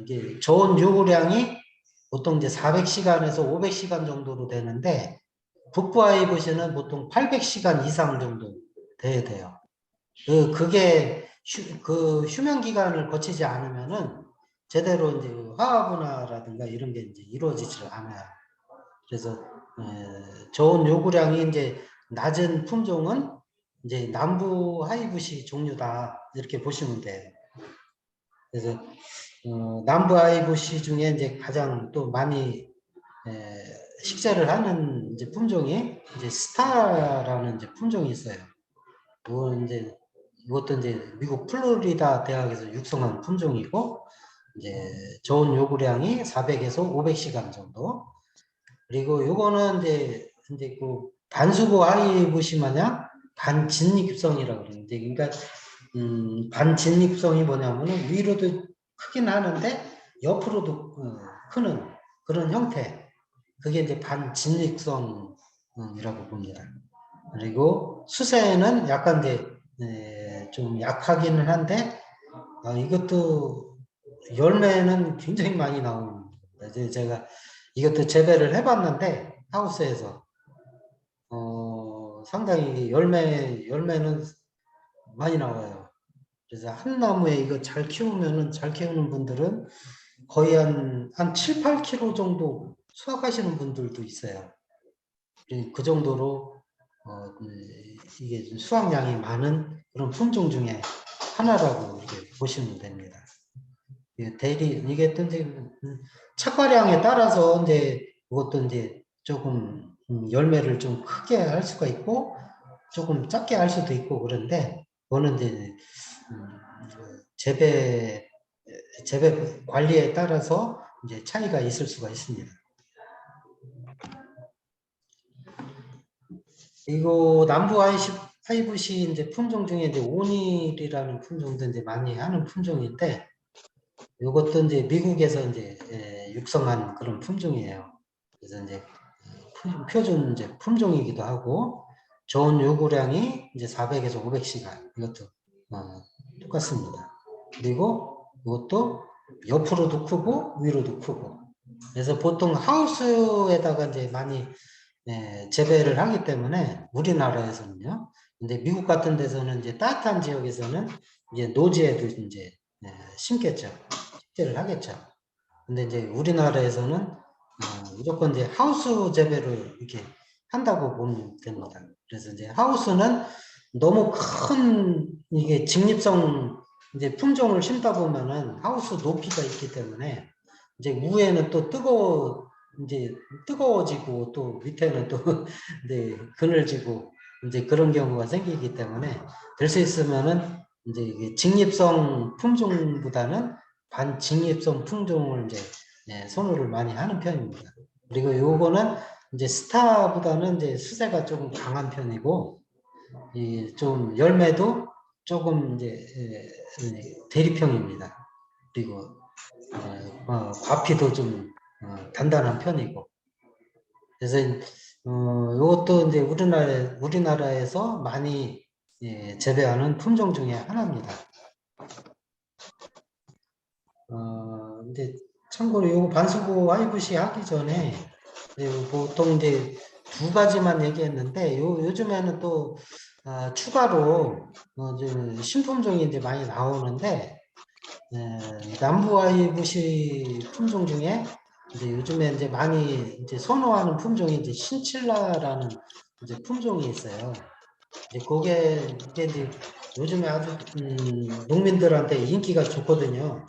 이게 저온 요구량이 보통 이제 400시간에서 500시간 정도로 되는데 북부 아이부시는 보통 800시간 이상 정도 돼야 돼요. 그게 그 휴면 기간을 거치지 않으면은 제대로 이제 화합분화라든가 이런 게 이제 이루어지질 않아요. 그래서 저온 요구량이 이제 낮은 품종은 이제 남부 하이브시 종류다 이렇게 보시면 돼요. 그래서 남부 하이브시 중에 이제 가장 또 많이 식재를 하는 이제 품종이 이제 스타라는 이제 품종이 있어요. 이것도 이제 미국 플로리다 대학에서 육성한 품종이고 이제 저온 요구량이 400에서 500시간 정도. 그리고 요거는 이제 그 반수고 하이브시 마냥 반진립성이라고 그러는데 그러니까 반진립성이 뭐냐면은 위로도 크긴 하는데 옆으로도 크는 그런 형태. 그게 이제 반진립성이라고 봅니다. 그리고 수세는 약간 이제 좀 약하기는 한데 이것도 열매는 굉장히 많이 나옵니다. 이제 제가 이것도 재배를 해봤는데 하우스에서 상당히 열매는 많이 나와요. 그래서 한 나무에 이거 잘 키우면은 잘 키우는 분들은 거의 한 7, 8kg 정도 수확하시는 분들도 있어요. 그 정도로 이게 수확량이 많은 그런 품종 중에 하나라고 이렇게 보시면 됩니다. 이게 또 이제 착과량에 따라서 이제 그것도 이제 조금 열매를 좀 크게 할 수가 있고 조금 작게 할 수도 있고 그런데 그거는 이제 재배 관리에 따라서 이제 차이가 있을 수가 있습니다. 이거 남부 하이브시 이제 품종 중에 이제 오닐이라는 품종도 이제 많이 하는 품종인데, 이것도 이제 미국에서 이제 육성한 그런 품종이에요. 그래서 이제 표준 이제 품종이기도 하고, 좋은 요구량이 이제 400에서 500시간, 이것도 똑같습니다. 그리고 이것도 옆으로도 크고 위로도 크고. 그래서 보통 하우스에다가 이제 많이 재배를 하기 때문에 우리나라에서는요. 근데 미국 같은 데서는 이제 따뜻한 지역에서는 이제 노지에도 이제 심겠죠. 식재를 하겠죠. 근데 이제 우리나라에서는 무조건 이제 하우스 재배를 이렇게 한다고 보면 됩니다. 그래서 이제 하우스는 너무 큰 이게 직립성 이제 품종을 심다 보면은 하우스 높이가 있기 때문에 이제 위에는 또 이제 뜨거워지고 또 밑에는 또 이제 그늘지고 이제 그런 경우가 생기기 때문에 될 수 있으면은 이제 이게 직립성 품종보다는 반직립성 품종을 이제 선호를 많이 하는 편입니다. 그리고 요거는 이제 스타보다는 이제 수세가 조금 강한 편이고, 좀 열매도 조금 이제 대립형입니다. 그리고 과피도 좀 단단한 편이고. 그래서 이것도 이제 우리나라에서 많이 재배하는 품종 중에 하나입니다. 근데 참고로 요 반수고 하이브시 하기 전에 보통 이제 두 가지만 얘기했는데 요즘에는 또 추가로 이제 신품종이 이제 많이 나오는데 남부 하이브시 품종 중에 이제 요즘에 이제 많이 이제 선호하는 품종이 이제 신칠라라는 이제 품종이 있어요. 이제 이게 이제 요즘에 아주 농민들한테 인기가 좋거든요.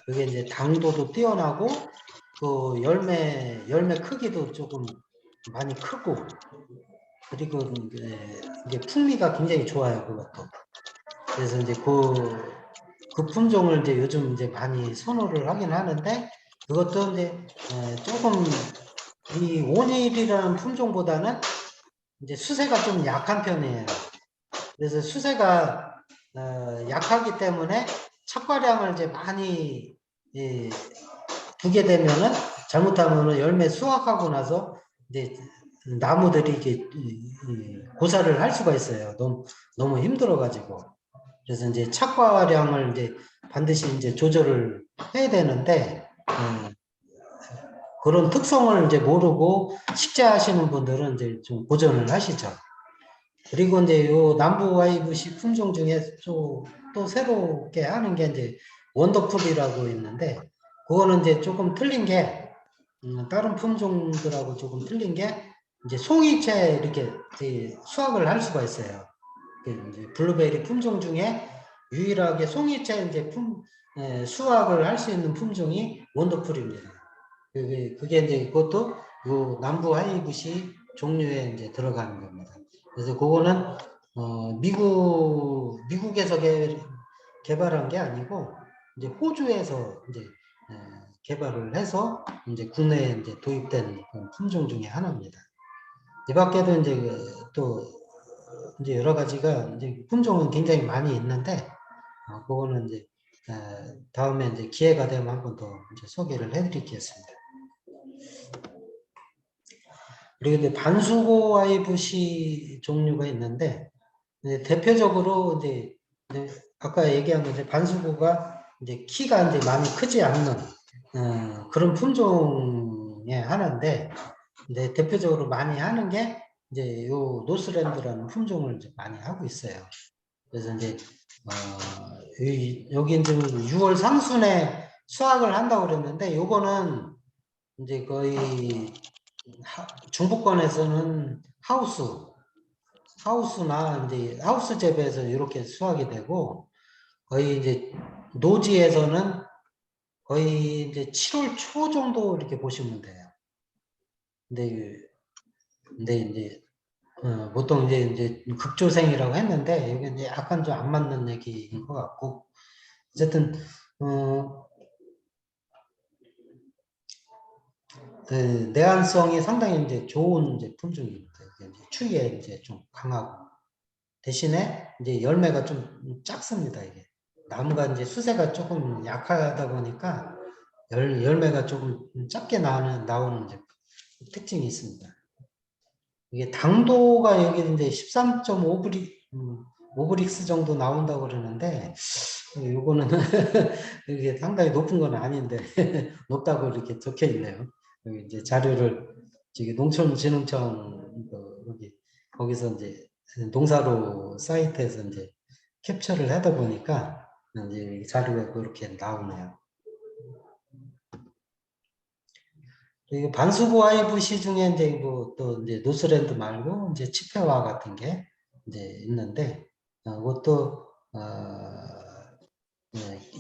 그게 이제 당도도 뛰어나고 그 열매 크기도 조금 많이 크고, 그리고 이게 풍미가 굉장히 좋아요, 그것도. 그래서 이제 그 품종을 이제 요즘 이제 많이 선호를 하긴 하는데, 그것도 이제 조금 이 오닐이라는 품종보다는 이제 수세가 좀 약한 편이에요. 그래서 수세가 약하기 때문에 착과량을 이제 많이 두게 되면은 잘못하면은 열매 수확하고 나서 이제 나무들이 이게 고사를 할 수가 있어요. 너무 힘들어가지고. 그래서 이제 착과량을 이제 반드시 이제 조절을 해야 되는데, 그런 특성을 이제 모르고 식재하시는 분들은 이제 좀 고전을 하시죠. 그리고 이제 요 남부 와이브시 품종 중에 또 새롭게 하는 게 이제 원더풀이라고 있는데, 그거는 이제 조금 틀린 게, 다른 품종들하고 조금 틀린 게, 이제 송이채 이렇게 이제 수확을 할 수가 있어요. 이제 블루베리 품종 중에 유일하게 송이채 이제 수확을 할 수 있는 품종이 원더풀입니다. 그게 이제 그것도 요 남부 하이브시 종류에 이제 들어가는 겁니다. 그래서 그거는 미국에서 개발한 게 아니고 이제 호주에서 이제 개발을 해서 이제 국내에 이제 도입된 품종 중에 하나입니다. 이 밖에도 이제 또 이제 여러 가지가 이제 품종은 굉장히 많이 있는데, 그거는 이제 다음에 이제 기회가 되면 한 번 더 이제 소개를 해드리겠습니다. 그리고 이제 반수고 하이브시 종류가 있는데, 이제 대표적으로 이제 아까 얘기한 거 이제 반수고가 이제 키가 이제 많이 크지 않는 그런 품종의 하나인데, 근데 대표적으로 많이 하는 게 이제 요 노스랜드라는 품종을 이제 많이 하고 있어요. 그래서 이제 여기 이제 6월 상순에 수확을 한다고 그랬는데, 요거는 이제 거의 중부권에서는 하우스나 이제 하우스 재배에서 이렇게 수확이 되고, 거의 이제 노지에서는 거의 이제 7월 초 정도 이렇게 보시면 돼요. 근데 이제 보통 이제 극조생이라고 했는데, 여기 이제 약간 좀 안 맞는 얘기인 것 같고, 어쨌든 그 내한성이 상당히 이제 좋은 이제 품종입니다. 이게 이제 추위에 이제 좀 강하고 대신에 이제 열매가 좀 작습니다. 이게 나무가 이제 수세가 조금 약하다 보니까 열매가 조금 작게 나오는 이제 특징이 있습니다. 이게 당도가 여기 이제 13.5브릭스 정도 나온다고 그러는데 요거는 이게 상당히 높은 건 아닌데 높다고 이렇게 적혀 있네요. 여기 이제 자료를 저기 농촌진흥청 여기 거기서 이제 농사로 사이트에서 이제 캡처를 하다 보니까 이제 자료가 그렇게 나오네요. 그리고 반수고 하이브시 중에 이제 뭐또 이제 노스랜드 말고 이제 치페와 같은 게 이제 있는데 그것도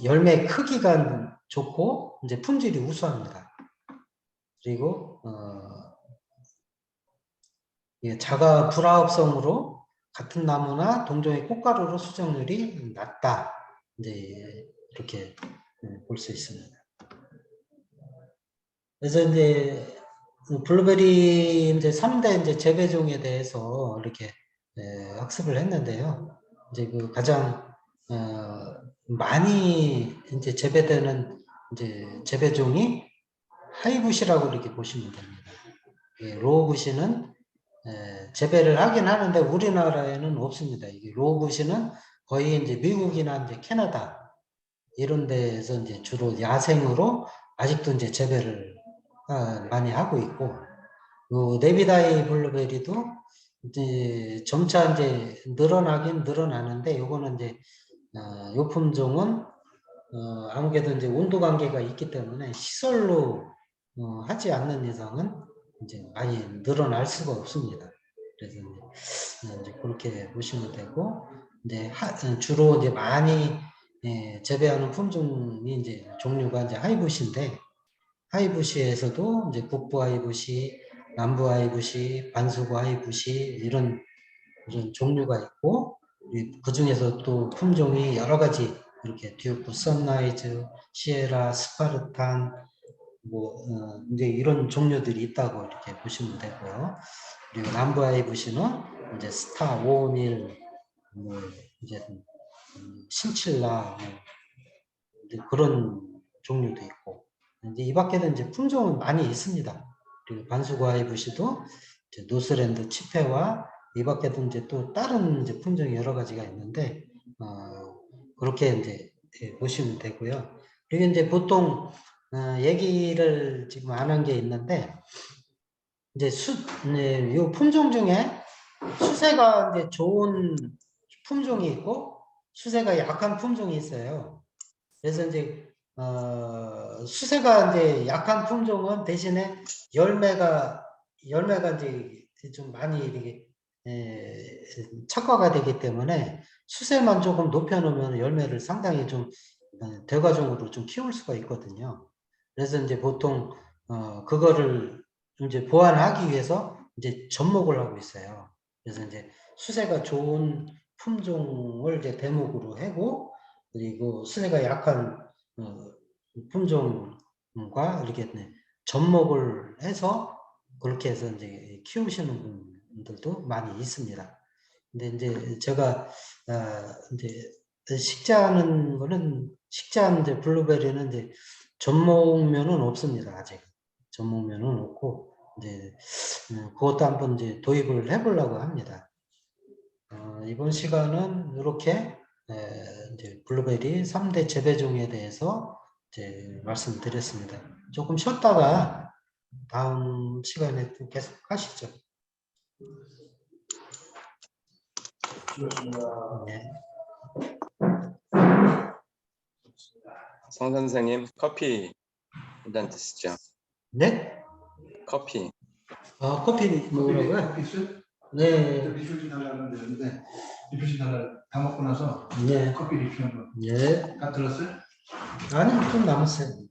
열매 크기가 좋고 이제 품질이 우수합니다. 그리고 자가 불화합성으로 같은 나무나 동종의 꽃가루로 수정률이 낮다. 이제 이렇게 볼 수 있습니다. 그래서 이제 블루베리 이제 3대 이제 재배종에 대해서 이렇게 학습을 했는데요. 이제 그 가장 많이 이제 재배되는 이제 재배종이 하이부시라고 이렇게 보시면 됩니다. 로우부시는 재배를 하긴 하는데 우리나라에는 없습니다. 이게 로우부시는 거의 이제 미국이나 이제 캐나다 이런 데에서 이제 주로 야생으로 아직도 이제 재배를 많이 하고 있고, 요 네비다이 블루베리도 이제 점차 이제 늘어나긴 늘어나는데, 요거는 이제 요 품종은 아무래도 이제 온도 관계가 있기 때문에 시설로 하지 않는 이상은 이제 많이 늘어날 수가 없습니다. 그래서 이제 그렇게 보시면 되고, 이제 주로 이제 많이 재배하는 품종이 이제 종류가 이제 하이부시인데, 하이부시에서도 이제 북부 하이부시, 남부 하이부시, 반수구 하이부시 이런 종류가 있고, 그 중에서 또 품종이 여러 가지 이렇게 듀크, 선라이즈, 시에라, 스파르탄 뭐 이제 이런 종류들이 있다고 이렇게 보시면 되고요. 그리고 남부 하이부시는 이제 스타, 오닐, 뭐 이제 신칠라 뭐 이제 그런 종류도 있고, 이제 이 밖에도 이제 품종은 많이 있습니다. 그리고 반수구 하이부시도 이제 노스랜드 치페와 이 밖에도 이제 또 다른 이제 품종이 여러 가지가 있는데 그렇게 이제 보시면 되고요. 그리고 이제 보통 얘기를 지금 안 한 게 있는데 이제 이 품종 중에 수세가 이제 좋은 품종이 있고 수세가 약한 품종이 있어요. 그래서 이제 수세가 이제 약한 품종은 대신에 열매가 이제 좀 많이 이렇게 척과가 되기 때문에 수세만 조금 높여놓으면 열매를 상당히 좀 대과종으로 좀 키울 수가 있거든요. 그래서 이제 보통 그거를 이제 보완하기 위해서 이제 접목을 하고 있어요. 그래서 이제 수세가 좋은 품종을 이제 대목으로 하고, 그리고 수세가 약한 품종과 이렇게 접목을 해서 그렇게 해서 이제 키우시는 분들도 많이 있습니다. 근데 이제 제가 이제 식재하는 거는 식재하는 이제 블루베리는 이제 접목면은 없습니다. 아직 접목면은 없고 이제 그것도 한번 이제 도입을 해보려고 합니다. 이번 시간은 이렇게 이제 블루베리 3대 재배종에 대해서 이제 말씀드렸습니다. 조금 쉬었다가 다음 시간에 또 계속 하시죠. 네. 성 선생님 커피 한잔 드시죠. 네? 커피. 커피 먹으라고요? 비술? 네. 비술 좀 달라고 되는데 리필 좀 달라. 다 먹고 나서 네. 커피 리필 한번. 네. 다 들었어요? 아니, 좀 남았어요.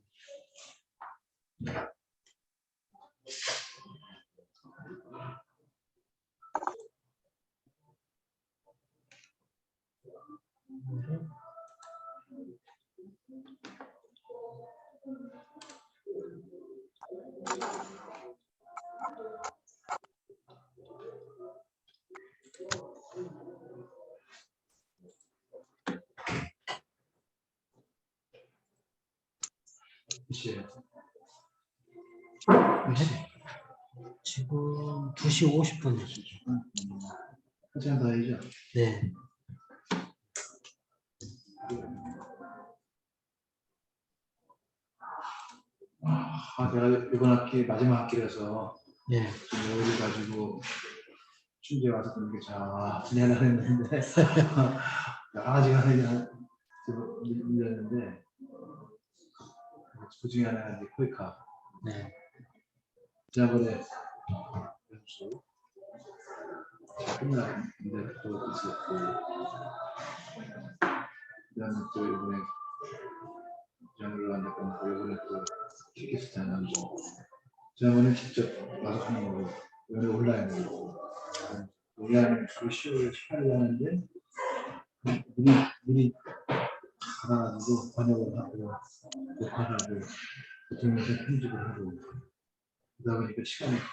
시에 몇 시? 지금 2시 50분. 한시간 더 해야죠. 네. 내가 이번 학기 마지막 학기라서 예. 좀 여유를 가지고 춘제 와서 그런 게 잘 지내려고 했는데 여러 가지가 그냥 밀렸는데 그 중에 하나가 이제 코이카. 네. 지난번에 연수 끝났는데 또 있었고 그다음에 또 이번에 장르를 한다고 이번에 또 키르기스탄 연수 지난번에 직접 와서 하는 거고 이번에 온라인으로 온라인을 주로 10월 18일 하는데 미리 가가지고 번역을 하고 녹화를 하고 동영상 편집을 하고 그러다 보니까 시간이 좀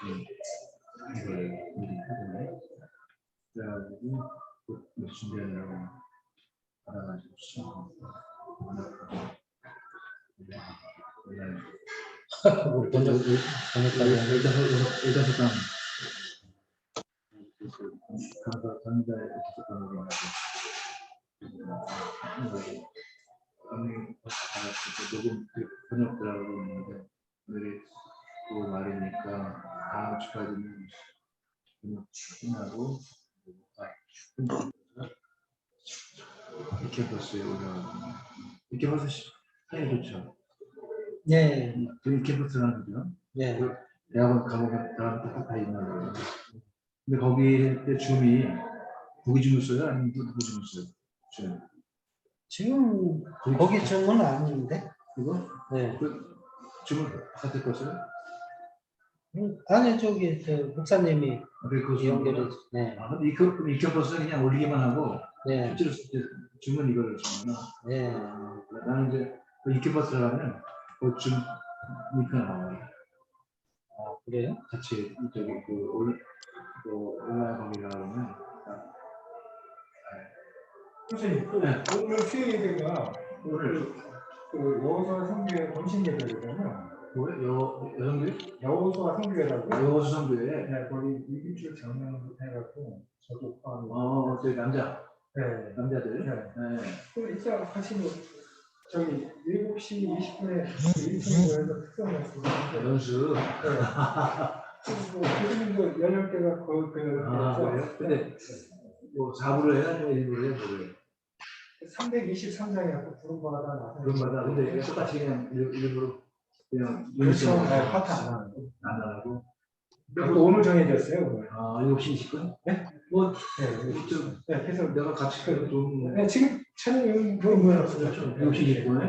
이걸 미리 하거든요. 그래가지고 그 준비하느라고 알아가지고 수정하고 번역까지 하는 일다섯 강 강의자에 계속 번역을 하고 녹음 번역들하고 있는데 오늘이 9월 말이니까 다음 주까지는 번역 끝나고 이케버스에 올라가고 이케버스 하기 좋죠. 네. 이케버스라는 거죠. 네. 대학원 가보면 대학원 다 있는 거예요. 근데 거기 줌이 보기 줌을 써요? 아니면 누구 줌을 써요? 줌. 지금 거기 증은 아닌데. 이거? 네. 그 줌을 바깥에 거 써요? 아니 저기 저 목사님이 그리고 연결해. 네. 근데 이케버스는 그냥 올리기만 하고 네. 실제로 줌은 이거를 쓰면 네. 나는 이제 이케버스를 하면 그 줌 링크가 나와요. 아, 그래요? 같이 저기 온라인 강의를 하면 선생님, 오늘 수요일에가 오늘 여호수아 성교회 검신 예배거든요. 뭐예요? 여성들? 여호수아 성교회라고. 여호수 성교회. 네, 거기 일주일 장면해갖고 저도 포함. 저희 네. 남자들. 네. 네. 그럼 이따 하시면 저기 7시 20분에 1층에서 특성 말씀하시는데. 연수. 네. 그리고 교수님도 연령대가 그래요? 근데 뭐 4부를 해야 되나 1부를 해야 되고요. 323장이라고 부름받아 나서. 그런마다 근데 똑같이 그냥 일부러 그냥 그렇죠. 연수 네, 파트 안 하는 거. 안 하고. 그것도 오늘 정해졌어요, 오늘. 7시 20분? 네? 뭐, 네. 좀, 네, 그래서 내가 같이 가도 좀. 네, 지금 촬영은 그런 없어요. 7시 20분에?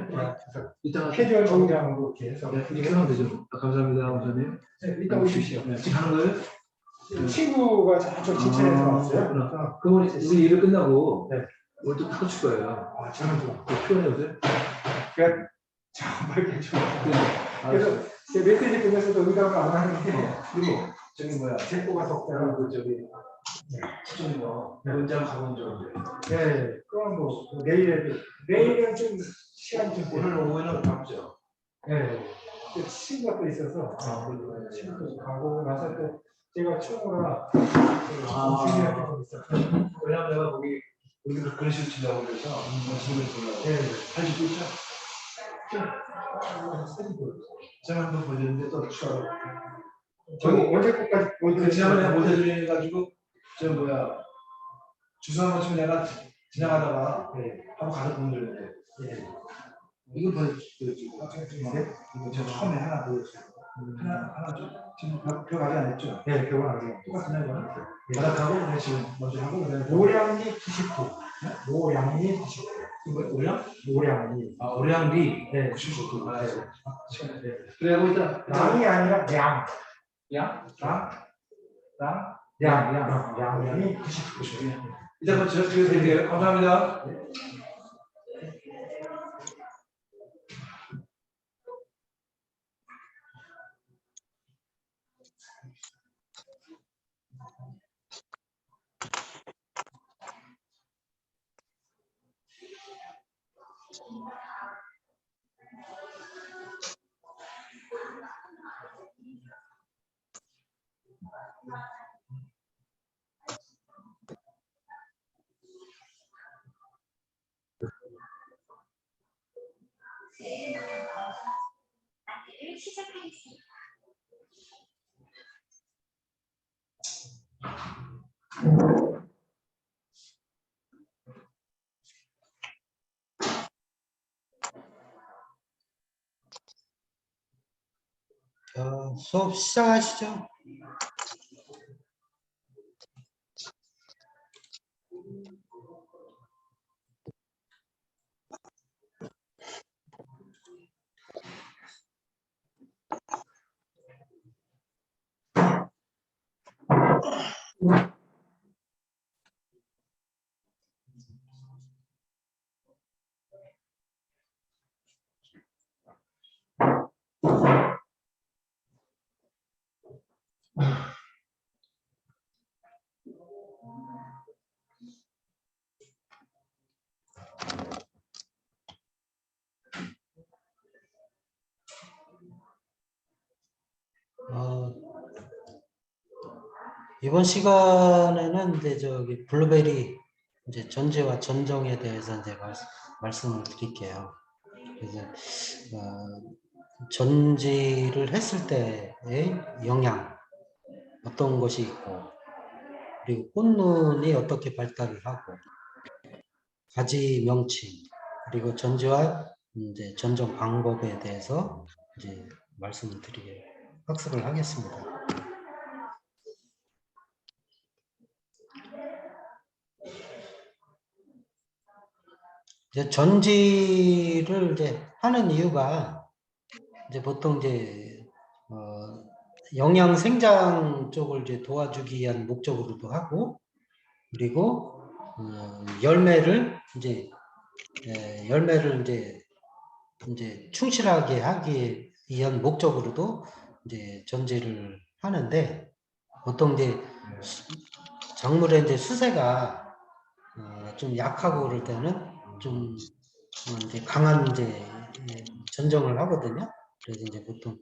이따가. 캐주얼 정장으로 이렇게 해서. 네, 이렇게 하면 되죠. 감사합니다, 원장님. 네, 이따 오십시오. 네, 지금 하는 거예요? 친구가 저쪽 진천에서 왔어요. 그렇구나. 그럼 우리 일을 끝나고. 네. 오늘 또 타고 칠 거예요. 아, 저는 좋아. 피곤해 요새? 그러니까 정말 괜찮아. 그래서 그래서 제 메시지 보면서도 응답을 안 하는데 그리고 저기 뭐야? 제보가 적다가 그 저기 추천인 거 원장 가본 적 없어요. 네, 그럼 뭐 내일은 좀 시간이 좀 오늘 오후에는 바쁘죠. 네, 그 친구가 또 있어서 친구도 가고 나서 또 제가 친구가 준비할 게 좀 있어요. 왜냐면 내가 거기 여기서 글씨를 치려고 그래서 집을 보려고. 네, 할 수 있죠? 제가 한번 보셨는데 또 추가로. 저기 어제 것까지 그 지난번에 모델을 해가지고 저 뭐야 주소 한번 좀 내가 지나가다가 한번 가서 보여드렸는데 이거 보여드렸지. 이거 제가 처음에 하나 보여줬어요. 하나 좀 지금 표 가게 안 했죠? 네, 교환하세요. 똑같은 이거는 바닥하고 그냥 지금 먼저 하고 그다음에 노량리 99. 노량리 99. 이거 오량? 노량리. 오량리 네. 99. 네. 그리고 일단 양이 아니라 양. 양? 양이 99. 이제 한번 드릴게요. 감사합니다. 수업 시작하시죠. 이번 시간에는 이제 저기 블루베리 이제 전제와 전정에 대해서 이제 말씀을 드릴게요. 그래서 전지를 했을 때의 영향 어떤 것이 있고, 그리고 꽃눈이 어떻게 발달을 하고, 가지 명칭, 그리고 전지와 이제 전정 방법에 대해서 이제 말씀을 드리게 학습을 하겠습니다. 이제 전지를 이제 하는 이유가 이제 보통 이제 영양 생장 쪽을 이제 도와주기 위한 목적으로도 하고, 그리고 열매를 이제 충실하게 하기 위한 목적으로도 이제 전지를 하는데, 보통 이제 작물의 이제 수세가 좀 약하고 그럴 때는 좀 이제 강한 이제 전정을 하거든요. 그래서 이제 보통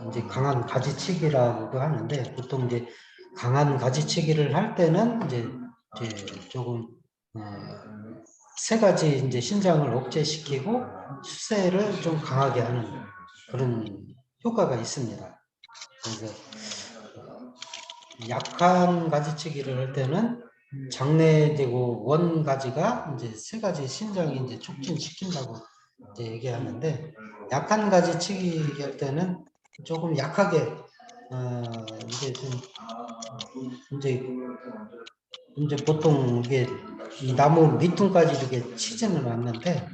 이제 강한 가지치기라고도 하는데, 보통 이제 강한 가지치기를 할 때는 이제 조금 세 가지 이제 신장을 억제시키고 수세를 좀 강하게 하는 그런 효과가 있습니다. 그래서 약한 가지치기를 할 때는 장내되고 원 가지가 이제 세 가지 신장이 이제 촉진시킨다고 이제 얘기하는데, 약한 가지치기 할 때는 조금 약하게 이제 보통 이게 이 나무 밑둥까지 이렇게 치지는 않는데,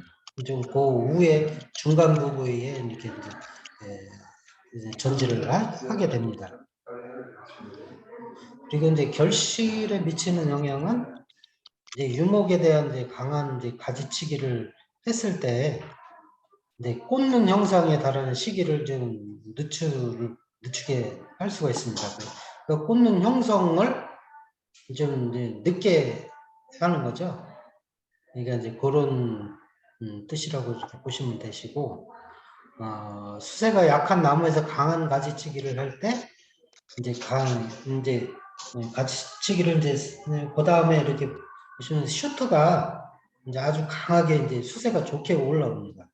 좀 그 위에 중간 부분에 이렇게 이제 전지를 하게 됩니다. 그리고 이제 결실에 미치는 영향은 이제 유목에 대한 이제 강한 이제 가지치기를 했을 때 이제 꽂는 형상에 달하는 시기를 좀 늦추게 할 수가 있습니다. 그 꽂는 형성을 좀 이제 늦게 하는 거죠. 그러니까 이제 그런 뜻이라고 보시면 되시고, 수세가 약한 나무에서 강한 가지치기를 할 때 이제 가지치기를 이제 그 다음에 이렇게 보시면 슈트가 이제 아주 강하게 이제 수세가 좋게 올라옵니다.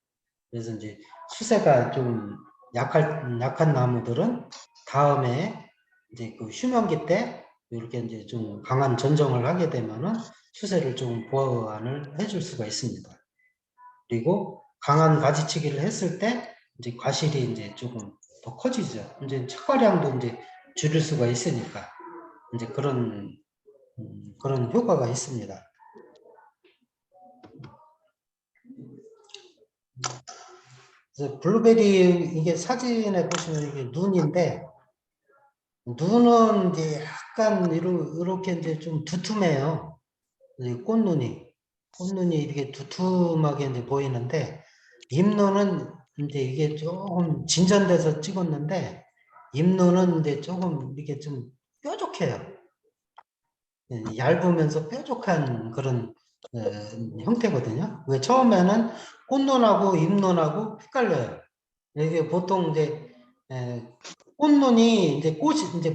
그래서 이제 수세가 좀 약한 나무들은 다음에 이제 그 휴면기 때 이렇게 이제 좀 강한 전정을 하게 되면은 수세를 좀 보완을 해줄 수가 있습니다. 그리고 강한 가지치기를 했을 때 이제 과실이 이제 조금 더 커지죠. 이제 착과량도 이제 줄일 수가 있으니까 이제 그런 효과가 있습니다. 그래서 블루베리 이게 사진에 보시면 이게 눈인데, 눈은 이제 약간 이렇게 이제 좀 두툼해요. 꽃눈이 이렇게 두툼하게 이제 보이는데, 잎눈은 이제 이게 조금 진전돼서 찍었는데, 잎눈은 이제 조금 이렇게 좀 뾰족해요. 얇으면서 뾰족한 그런 형태거든요. 왜 처음에는 꽃눈하고 잎눈하고 헷갈려요. 이게 보통 이제 꽃눈이 이제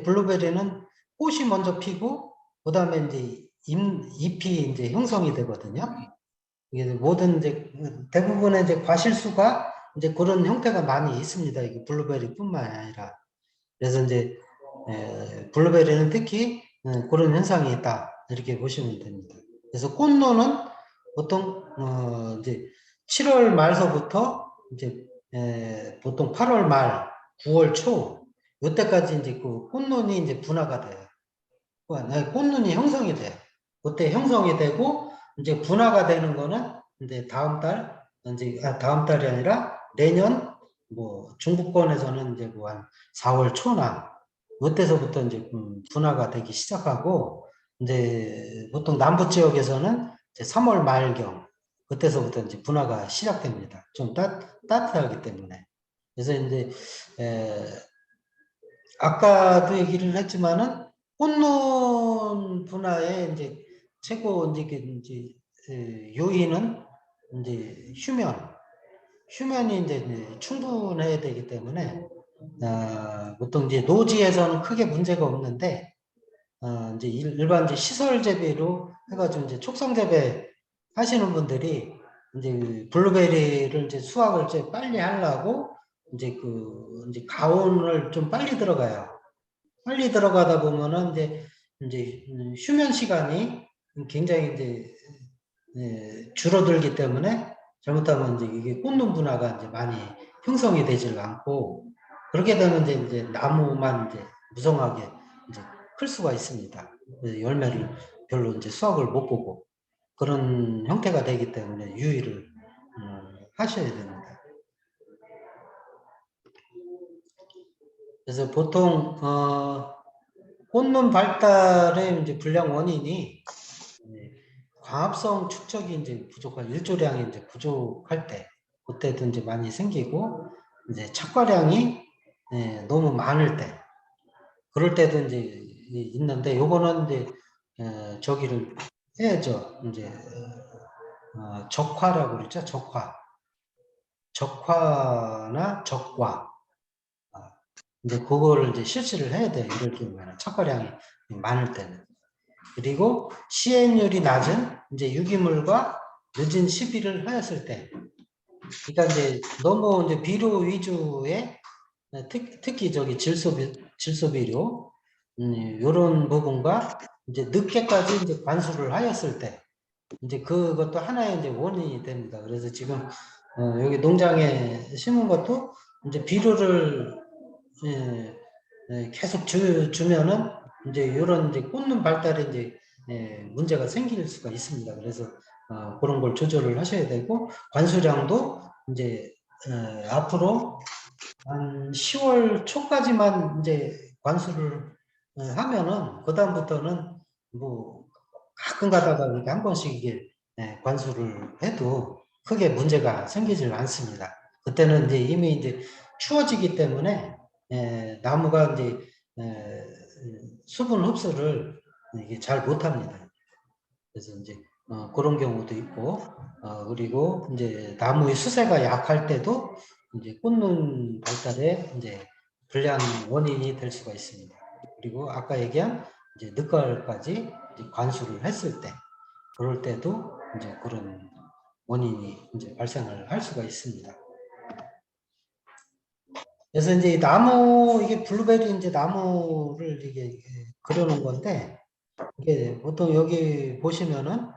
블루베리는 꽃이 먼저 피고 그다음에 이제 잎이 이제 형성이 되거든요. 이게 모든 이제 대부분의 이제 과실수가 이제 그런 형태가 많이 있습니다. 이게 블루베리뿐만 아니라. 그래서 이제 블루베리는 특히 그런 현상이 있다 이렇게 보시면 됩니다. 그래서 꽃노는 보통 이제 7월 말서부터 이제 보통 8월 말, 9월 초 이때까지 이제 그 꽃눈이 이제 분화가 돼요. 꽃눈이 형성이 돼요. 그때 형성이 되고 이제 분화가 되는 거는 이제 다음 달 이제 다음 달이 아니라 내년 뭐 중부권에서는 이제 뭐 한 4월 초나 그때서부터 이제 분화가 되기 시작하고 이제 보통 남부 지역에서는 이제 3월 말경 그때서부터 이제 분화가 시작됩니다. 좀 따뜻하기 때문에. 그래서 이제 아까도 얘기를 했지만은 꽃눈 분화의 이제 최고 이제 요인은 이제 휴면이 이제 충분해야 되기 때문에 보통 이제 노지에서는 크게 문제가 없는데 이제 일반 이제 시설 재배로 해가지고 이제 촉성 재배 하시는 분들이 이제 블루베리를 이제 수확을 이제 빨리 하려고 이제 이제 가온을 좀 빨리 들어가요. 빨리 들어가다 보면은 이제 휴면 시간이 굉장히 이제 줄어들기 때문에 잘못하면 이제 이게 꽃눈 분화가 이제 많이 형성이 되질 않고 그렇게 되면 이제 나무만 이제 무성하게 이제 클 수가 있습니다. 그래서 열매를 별로 이제 수확을 못 보고 그런 형태가 되기 때문에 유의를 하셔야 됩니다. 그래서 보통 꽃눈 발달의 이제 불량 원인이 광합성 축적이 이제 부족한 일조량이 이제 부족할 때 그때도 이제 많이 생기고 이제 착과량이 너무 많을 때 그럴 때도 이제 있는데 요거는 이제 저기를 해야죠. 이제 적화라고 그러죠. 적화나 적과 이제 그거를 이제 실시를 해야 돼요. 이럴 경우에는 착과량이 많을 때는. 그리고 시행률이 낮은 이제 유기물과 늦은 시비를 하였을 때, 그러니까 이제 너무 이제 비료 위주의 특히 저기 질소비료 이런 부분과 이제 늦게까지 이제 관수를 하였을 때, 이제 그것도 하나의 이제 원인이 됩니다. 그래서 지금 여기 농장에 심은 것도 이제 비료를 계속 주면은 이제 이런 이제 꽃눈 발달에 이제 문제가 생길 수가 있습니다. 그래서 그런 걸 조절을 하셔야 되고 관수량도 이제 앞으로 한 10월 초까지만 이제 관수를 하면은 그 다음부터는 뭐 가끔 가다가 이렇게 한 번씩 이게 관수를 해도 크게 문제가 생기질 않습니다. 그때는 이제 이미 이제 추워지기 때문에 나무가 이제 수분 흡수를 이게 잘 못합니다. 그래서 이제 그런 경우도 있고 그리고 이제 나무의 수세가 약할 때도 이제 꽃눈 발달에 이제 불량 원인이 될 수가 있습니다. 그리고 아까 얘기한 이제 늦가을까지 이제 관수를 했을 때 그럴 때도 이제 그런 원인이 이제 발생을 할 수가 있습니다. 그래서 이제 이게 블루베리 이제 나무를 이게 그려놓은 건데, 이게 보통 여기 보시면은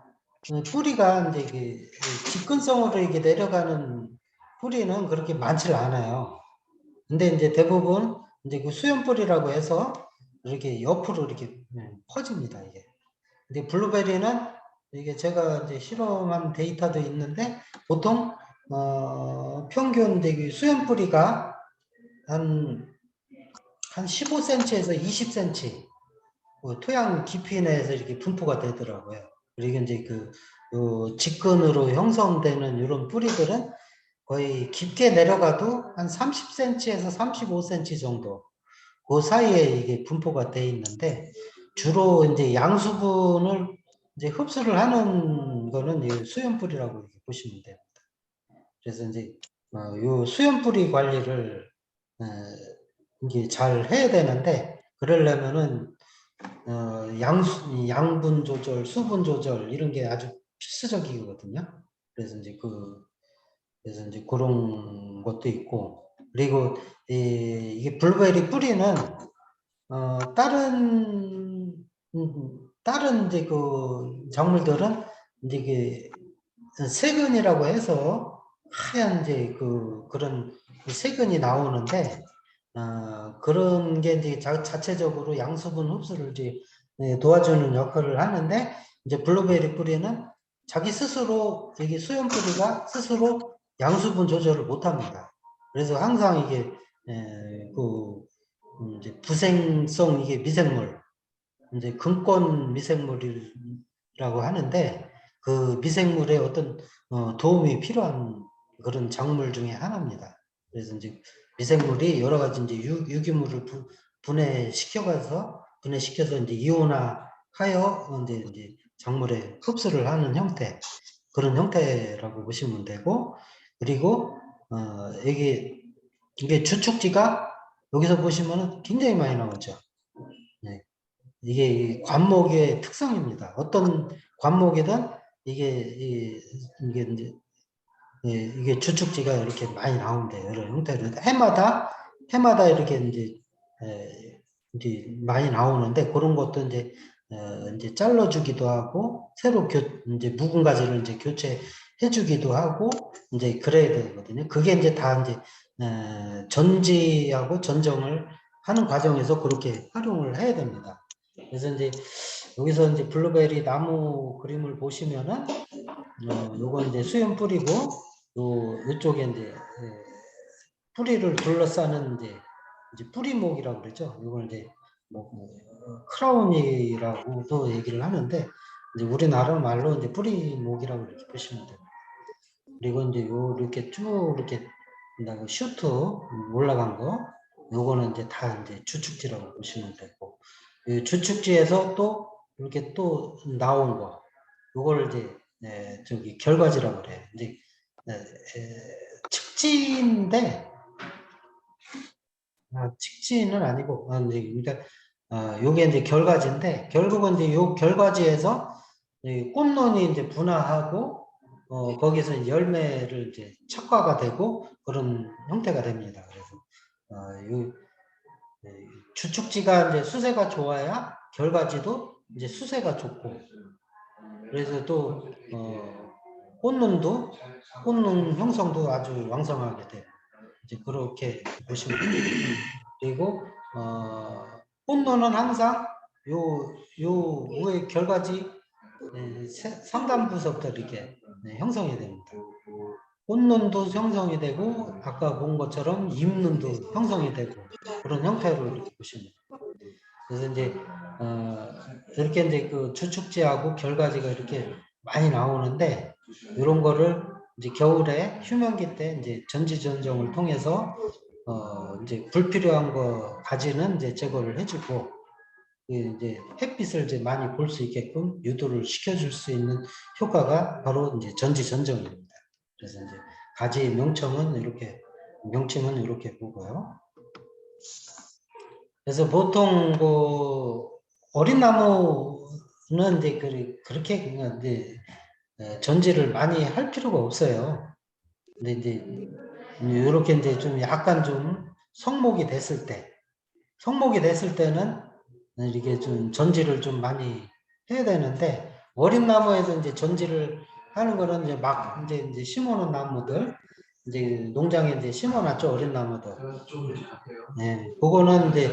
뿌리가 이제 이게 직근성으로 이게 내려가는 뿌리는 그렇게 많지 않아요. 근데 이제 대부분 이제 그 수염뿌리라고 해서 이렇게 옆으로 이렇게 퍼집니다, 이게. 근데 블루베리는 이게 제가 이제 실험한 데이터도 있는데, 보통, 평균 이제 수염뿌리가 한 15cm에서 20cm 토양 깊이 내에서 이렇게 분포가 되더라고요. 그리고 이제 직근으로 형성되는 이런 뿌리들은 거의 깊게 내려가도 한 30cm에서 35cm 정도 그 사이에 이게 분포가 돼 있는데 주로 이제 양수분을 이제 흡수를 하는 거는 이 수염뿌리라고 이렇게 보시면 됩니다. 그래서 이제 요 수염뿌리 관리를 이게 잘 해야 되는데 그러려면은 양분 조절, 수분 조절 이런 게 아주 필수적이거든요. 그래서 이제 그런 것도 있고, 그리고 이게 블루베리 뿌리는 다른 이제 그 작물들은 이제 이게 세근이라고 해서 하얀 이제 그런 세근이 나오는데, 그런 게 이제 자체적으로 양수분 흡수를 이제 도와주는 역할을 하는데, 이제 블루베리 뿌리는 자기 스스로 여기 수염 뿌리가 스스로 양수분 조절을 못합니다. 그래서 항상 이게 이제 부생성 이게 미생물, 이제 금권 미생물이라고 하는데, 그 미생물의 어떤 도움이 필요한 그런 작물 중에 하나입니다. 그래서 이제 미생물이 여러 가지 이제 유기물을 분해시켜서 이제 이온화하여 이제 작물에 흡수를 하는 형태, 그런 형태라고 보시면 되고, 그리고 이게 주축지가 여기서 보시면은 굉장히 많이 나오죠. 네. 이게 관목의 특성입니다. 어떤 관목이든 이게 이제 이게 주축지가 이렇게 많이 나온대요. 여러 형태로 해마다 이렇게 이제 많이 나오는데, 그런 것도 이제 잘라주기도 하고 새로 이제 묵은 가지를 이제 교체해주기도 하고 이제 그래야 되거든요. 그게 이제 다 이제 전지하고 전정을 하는 과정에서 그렇게 활용을 해야 됩니다. 그래서 이제 여기서 이제 블루베리 나무 그림을 보시면은 요건 이제 수염 뿌리고 요쪽에 이제 뿌리를 둘러싸는 이제 뿌리목이라고 그러죠. 이걸 이제 크라운이라고도 얘기를 하는데, 이제 우리나라 말로 이제 뿌리목이라고 이렇게 보시면 돼요. 그리고 이제 이렇게 쭉 이렇게 슈트 올라간 거, 요거는 이제 다 이제 주축지라고 보시면 되고, 이 주축지에서 또 이렇게 또 나온 거, 요걸 이제 저기 결과지라고 그래요. 이제 측지인데, 측지는 아니고, 이제 그러니까 요게 이제 결과지인데, 결국은 이제 요 결과지에서 꽃론이 이제 분화하고 거기서 열매를 이제 척과가 되고 그런 형태가 됩니다. 그래서 요 주축지가 이제 수세가 좋아야 결과지도 이제 수세가 좋고, 그래서 또 꽃눈 형성도 아주 왕성하게 돼요. 이제 그렇게 보시면 돼요. 그리고 꽃눈은 항상 요 위에 결과지 상단부서부터 이렇게 형성이 됩니다. 꽃눈도 형성이 되고, 아까 본 것처럼 잎눈도 형성이 되고, 그런 형태로 이렇게 보시면 돼요. 그래서 이제 이렇게 이제 그 주축지하고 결과지가 이렇게 많이 나오는데, 이런 거를 이제 겨울에 휴면기 때 이제 전지전정을 통해서 이제 불필요한 거 가지는 이제 제거를 해주고, 이제 햇빛을 이제 많이 볼 수 있게끔 유도를 시켜줄 수 있는 효과가 바로 이제 전지전정입니다. 그래서 이제 가지 명칭은 이렇게 보고요. 그래서 보통 그 어린 나무는 이제 그렇게 이제 전지를 많이 할 필요가 없어요. 근데 이제 이렇게 이제 좀 약간 좀 성목이 됐을 때는 이렇게 좀 전지를 좀 많이 해야 되는데, 어린 나무에서 이제 전지를 하는 거는 이제 막 이제 심어놓은 나무들, 이제 농장에 이제 심어놨죠, 어린 나무들. 네, 그거는 이제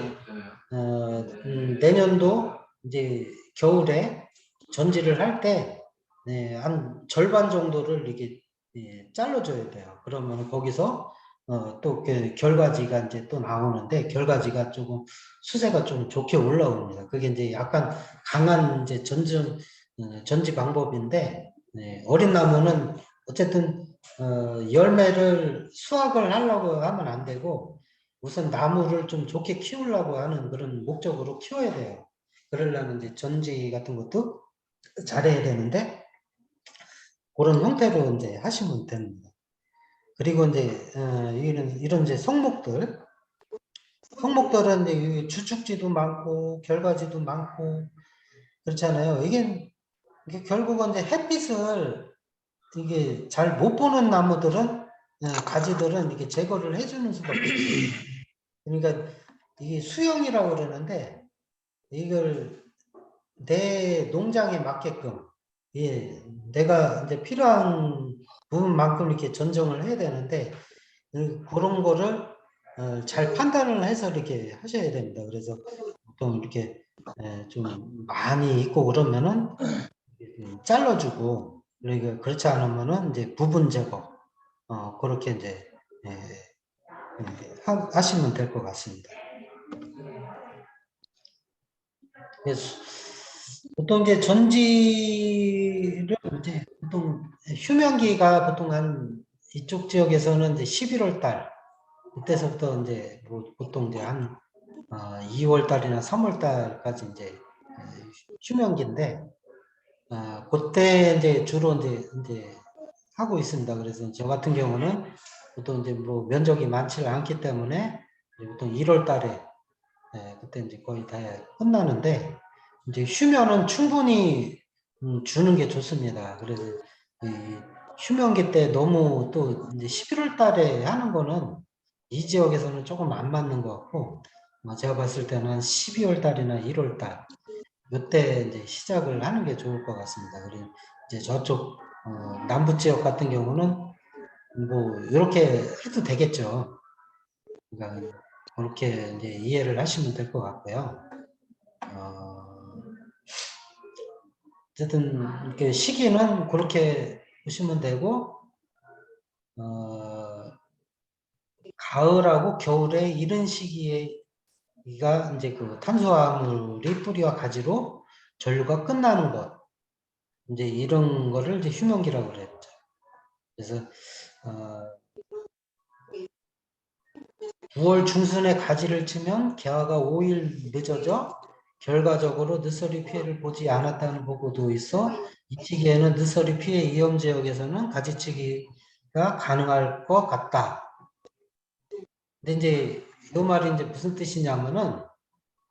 내년도 이제 겨울에 전지를 할 때 한 절반 정도를 이렇게 잘라줘야 돼요. 그러면 거기서 또 결과지가 이제 또 나오는데, 결과지가 조금 수세가 좀 좋게 올라옵니다. 그게 이제 약간 강한 이제 전지 방법인데, 어린 나무는 어쨌든 열매를 수확을 하려고 하면 안 되고, 우선 나무를 좀 좋게 키우려고 하는 그런 목적으로 키워야 돼요. 그러려면 이제 전지 같은 것도 잘해야 되는데, 그런 형태로 이제 하시면 됩니다. 그리고 이제 이런 이제 성목들은 이제 주축지도 많고 결과지도 많고 그렇잖아요. 이게 결국은 이제 햇빛을 이게 잘 못 보는 나무들은 가지들은 이렇게 제거를 해주는 수밖에 없어요. 그러니까 이게 수영이라고 그러는데 이걸 내 농장에 맞게끔 예, 내가 이제 필요한 부분만큼 이렇게 전정을 해야 되는데 그런 거를 잘 판단을 해서 이렇게 하셔야 됩니다. 그래서 보통 이렇게 좀 많이 있고 그러면은 잘라주고 그러니까 그렇지 않으면은 이제 부분 제거 그렇게 이제 하시면 될 것 같습니다. 그래서 보통 이제 전지를 이제 보통 휴면기가 보통 한 이쪽 지역에서는 이제 11월 달 그때서부터 이제 뭐 보통 이제 한 2월 달이나 3월 달까지 이제 휴면기인데 그때 이제 주로 이제 하고 있습니다. 그래서 저 같은 경우는 보통 이제 뭐 면적이 많지 않기 때문에 보통 1월 달에 그때 이제 거의 다 끝나는데 이제 휴면은 충분히 주는 게 좋습니다. 그래서 이 휴면기 때 너무 또 이제 11월 달에 하는 거는 이 지역에서는 조금 안 맞는 것 같고 제가 봤을 때는 12월 달이나 1월 달 이때 이제 시작을 하는 게 좋을 것 같습니다. 그리고 이제 저쪽 남부 지역 같은 경우는 뭐 이렇게 해도 되겠죠. 그러니까 그렇게 이제 이해를 하시면 될 것 같고요. 어쨌든 이렇게 시기는 그렇게 보시면 되고 가을하고 겨울에 이런 시기가 이제 그 탄수화물이 뿌리와 가지로 전류가 끝나는 것 이제 이런 거를 이제 휴면기라고 그랬죠. 그래서 9월 중순에 가지를 치면 개화가 5일 늦어져 결과적으로 늦서리 피해를 보지 않았다는 보고도 있어 이 시기에는 늦서리 피해 위험 지역에서는 가지치기가 가능할 것 같다. 근데 이제 이 말이 이제 무슨 뜻이냐면은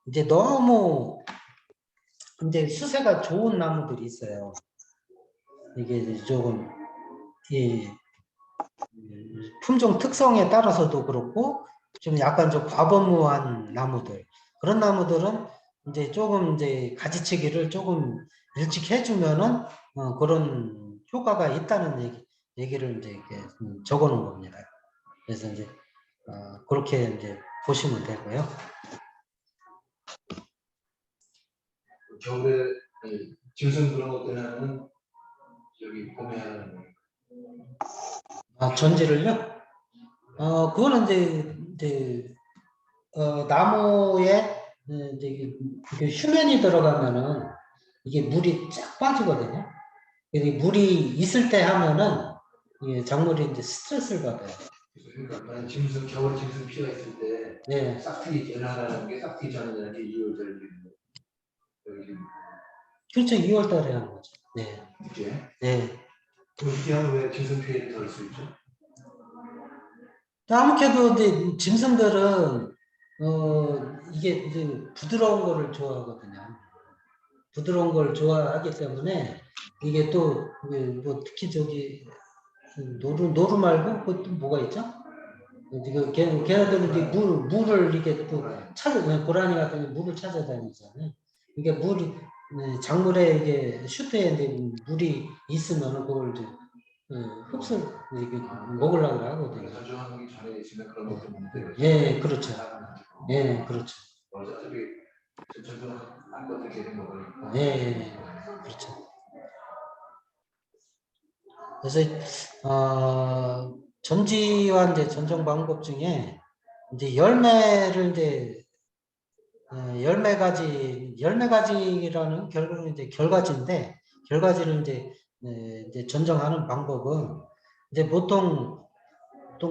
이제 너무 이제 수세가 좋은 나무들이 있어요. 이게 이제 조금 이 품종 특성에 따라서도 그렇고 좀 약간 좀 과범무한 나무들 그런 나무들은 이제 조금 이제 가지치기를 조금 일찍 해주면은 그런 효과가 있다는 얘기를 이제 이렇게 적어놓은 겁니다. 그래서 이제 그렇게 이제 보시면 되고요. 겨울에 짐승 그런 것 때문에 여기 봄에 하는 전지를요? 그거는 이제 나무에 이제 이게 휴면이 들어가면은 이게 물이 쫙 빠지거든요. 이게 물이 있을 때 하면은 이게 작물이 이제 스트레스를 받아요. 그러니까 짐승 겨울 짐승 피해가 있을 때 네, 싹트기 전하라는 게 싹트기 전하는 게 2월달에 여기 그렇죠. 2월 달에 하는 거죠. 네, 이게 네. 그럼 이게 하면 왜 짐승 피해를 덜 수 있죠? 아무래도 이제 짐승들은 이게 이제 부드러운 거를 좋아하거든요. 부드러운 걸 좋아하기 때문에 이게 또 뭐 특히 저기 노루 말고 그것도 뭐가 있죠? 지금 걔네들은 이제 물을 이렇게 또 고라니 같은 게 물을 찾아다니잖아요. 이게 물이 작물에 이게 슈트에 이제 물이 있으면 그걸 이제 흡수 이렇게 먹으려고 하거든요. 저장하기 전에 있으면 그런 것도 문제가 예, 그렇죠. 예, 그렇죠. 어차피 저장한 것들 계속 먹으니까. 예, 그렇죠. 그래서 전지와 이제 전정 방법 중에 이제 열매를 이제 열매 가지라는 결국은 이제 결과지인데 결과지를 이제 전정하는 방법은 이제 보통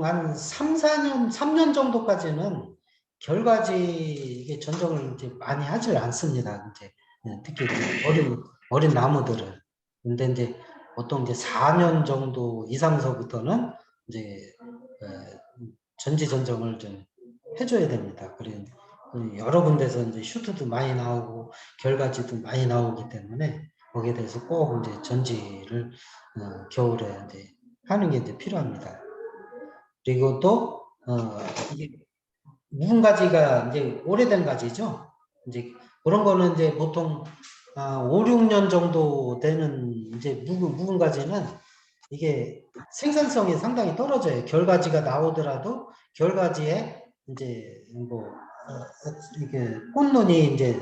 한 3년 정도까지는 결과지 이게 전정을 이제 많이 하질 않습니다. 이제 특히 이제 어린 나무들은. 근데 이제 보통 이제 4년 정도 이상서부터는 이제 전지 전정을 좀 해줘야 됩니다. 그리고 여러 군데서 이제 슈트도 많이 나오고 결과지도 많이 나오기 때문에 거기에 대해서 꼭 이제 전지를 겨울에 이제 하는 게 이제 필요합니다. 그리고 또 이게 묵은 가지가 이제 오래된 가지죠. 이제 그런 거는 이제 보통 5, 6년 정도 되는 이제 묵은 가지는 이게 생산성이 상당히 떨어져요. 결가지가 나오더라도 결가지에 이제 뭐 이게 꽃눈이 이제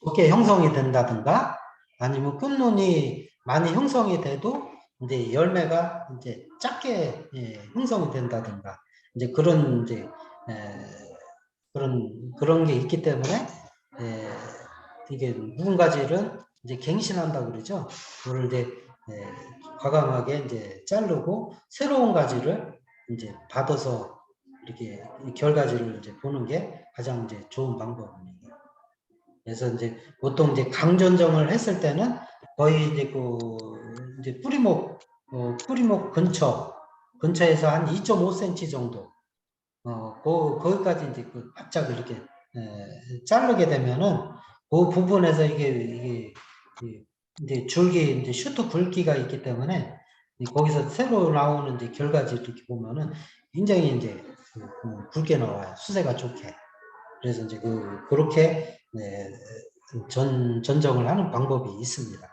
적게 형성이 된다든가 아니면 꽃눈이 많이 형성이 돼도 이제 열매가 이제 작게 형성이 된다든가 이제 그런 이제 그런 게 있기 때문에 이게 묵은 가지를 이제 갱신한다고 그러죠. 그걸 이제 과감하게 이제 자르고 새로운 가지를 이제 받아서 이렇게 결가지를 이제 보는 게 가장 이제 좋은 방법입니다. 그래서 이제 보통 이제 강전정을 했을 때는 거의 이제 이제 뿌리목 근처에서 한 2.5cm 정도 거기까지 이제 바짝 이렇게 자르게 되면은 그 부분에서 이게 이제 줄기 이제 슈트 굵기가 있기 때문에 거기서 새로 나오는 이제 결과지 이렇게 보면은 굉장히 이제 굵게 나와요. 수세가 좋게. 그래서 이제 그렇게 전정을 하는 방법이 있습니다.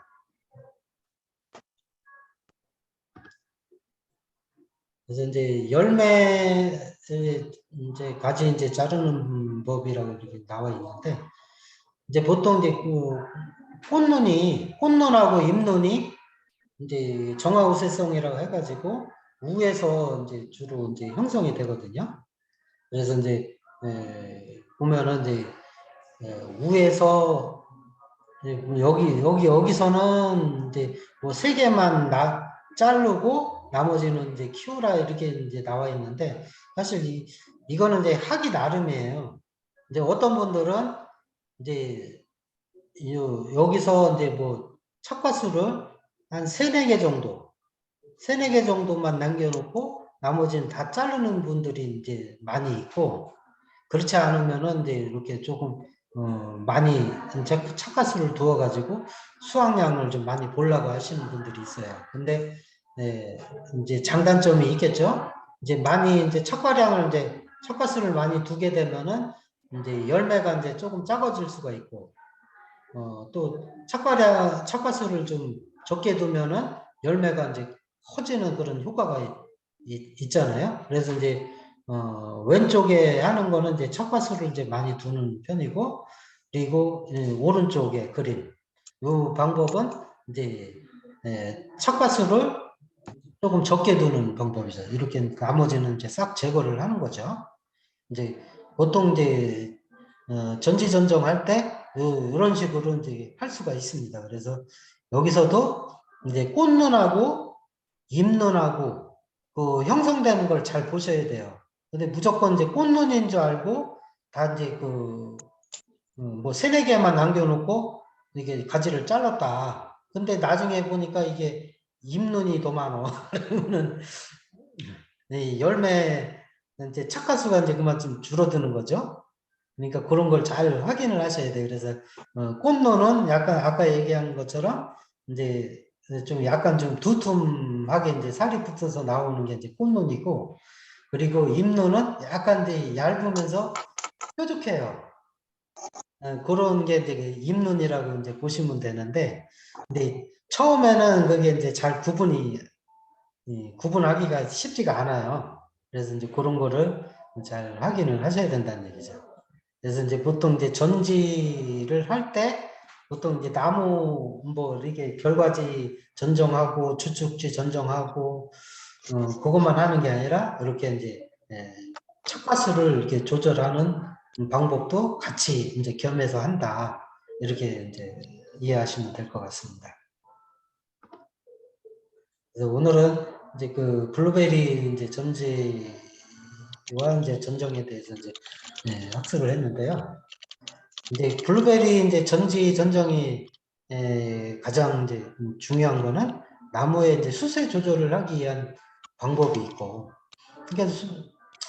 그래서 이제 열매 이제 가지 이제 자르는 법이라고 이렇게 나와 있는데 이제 보통 이제 꽃눈하고 잎눈이 이제 정화우세성이라고 해가지고 우에서 이제 주로 이제 형성이 되거든요. 그래서 이제 보면은 이제 우에서 여기서는 이제 뭐 3개만 자르고 나머지는 이제 키우라 이렇게 이제 나와 있는데 사실 이거는 이제 하기 나름이에요. 이제 어떤 분들은 이제 여기서 이제 뭐 척과수를 한 3-4개 정도 3-4개 정도만 남겨놓고 나머지는 다 자르는 분들이 이제 많이 있고 그렇지 않으면은 이제 이렇게 조금 많이 척과수를 두어 가지고 수확량을 좀 많이 보려고 하시는 분들이 있어요. 근데 이제 장단점이 있겠죠. 이제 많이 이제 척과수를 많이 두게 되면은 이제 열매가 이제 조금 작아질 수가 있고 또 척과수를 좀 적게 두면은 열매가 이제 커지는 그런 효과가 있잖아요. 그래서 이제 왼쪽에 하는 거는 이제 척과수를 이제 많이 두는 편이고 그리고 오른쪽에 그림 이 방법은 이제 척과수를 조금 적게 두는 방법이죠. 이렇게 나머지는 이제 싹 제거를 하는 거죠. 이제 보통 이제 전지전정할 때 이런 식으로 이제 할 수가 있습니다. 그래서 여기서도 이제 꽃눈하고 잎눈하고 그 형성되는 걸 잘 보셔야 돼요. 근데 무조건 이제 꽃눈인 줄 알고 다 이제 뭐 3-4개만 남겨놓고 이게 가지를 잘랐다. 근데 나중에 보니까 이게 잎눈이 더 많어. 그러면은 열매 이제 착가수가 이제 그만 좀 줄어드는 거죠. 그러니까 그런 걸 잘 확인을 하셔야 돼요. 그래서 꽃노는 약간 아까 얘기한 것처럼 이제 좀 약간 좀 두툼하게 이제 살이 붙어서 나오는 게 이제 꽃눈이고 그리고 잎눈은 약간 이제 얇으면서 뾰족해요. 그런 게 이제 잎눈이라고 이제 보시면 되는데 근데 처음에는 그게 이제 잘 구분하기가 쉽지가 않아요. 그래서 이제 그런 거를 잘 확인을 하셔야 된다는 얘기죠. 그래서 이제 보통 이제 전지를 할 때 보통 이제 나무 뭐 이렇게 결과지 전정하고 주축지 전정하고 그것만 하는 게 아니라 이렇게 이제 척과수를 이렇게 조절하는 방법도 같이 이제 겸해서 한다 이렇게 이제 이해하시면 될 것 같습니다. 그래서 오늘은 이제 그 블루베리 이제 전지와 이제 전정에 대해서 이제 학습을 했는데요. 이제 블루베리 이제 전정이 가장 이제 중요한 거는 나무의 이제 수세 조절을 하기 위한 방법이 있고, 그러니까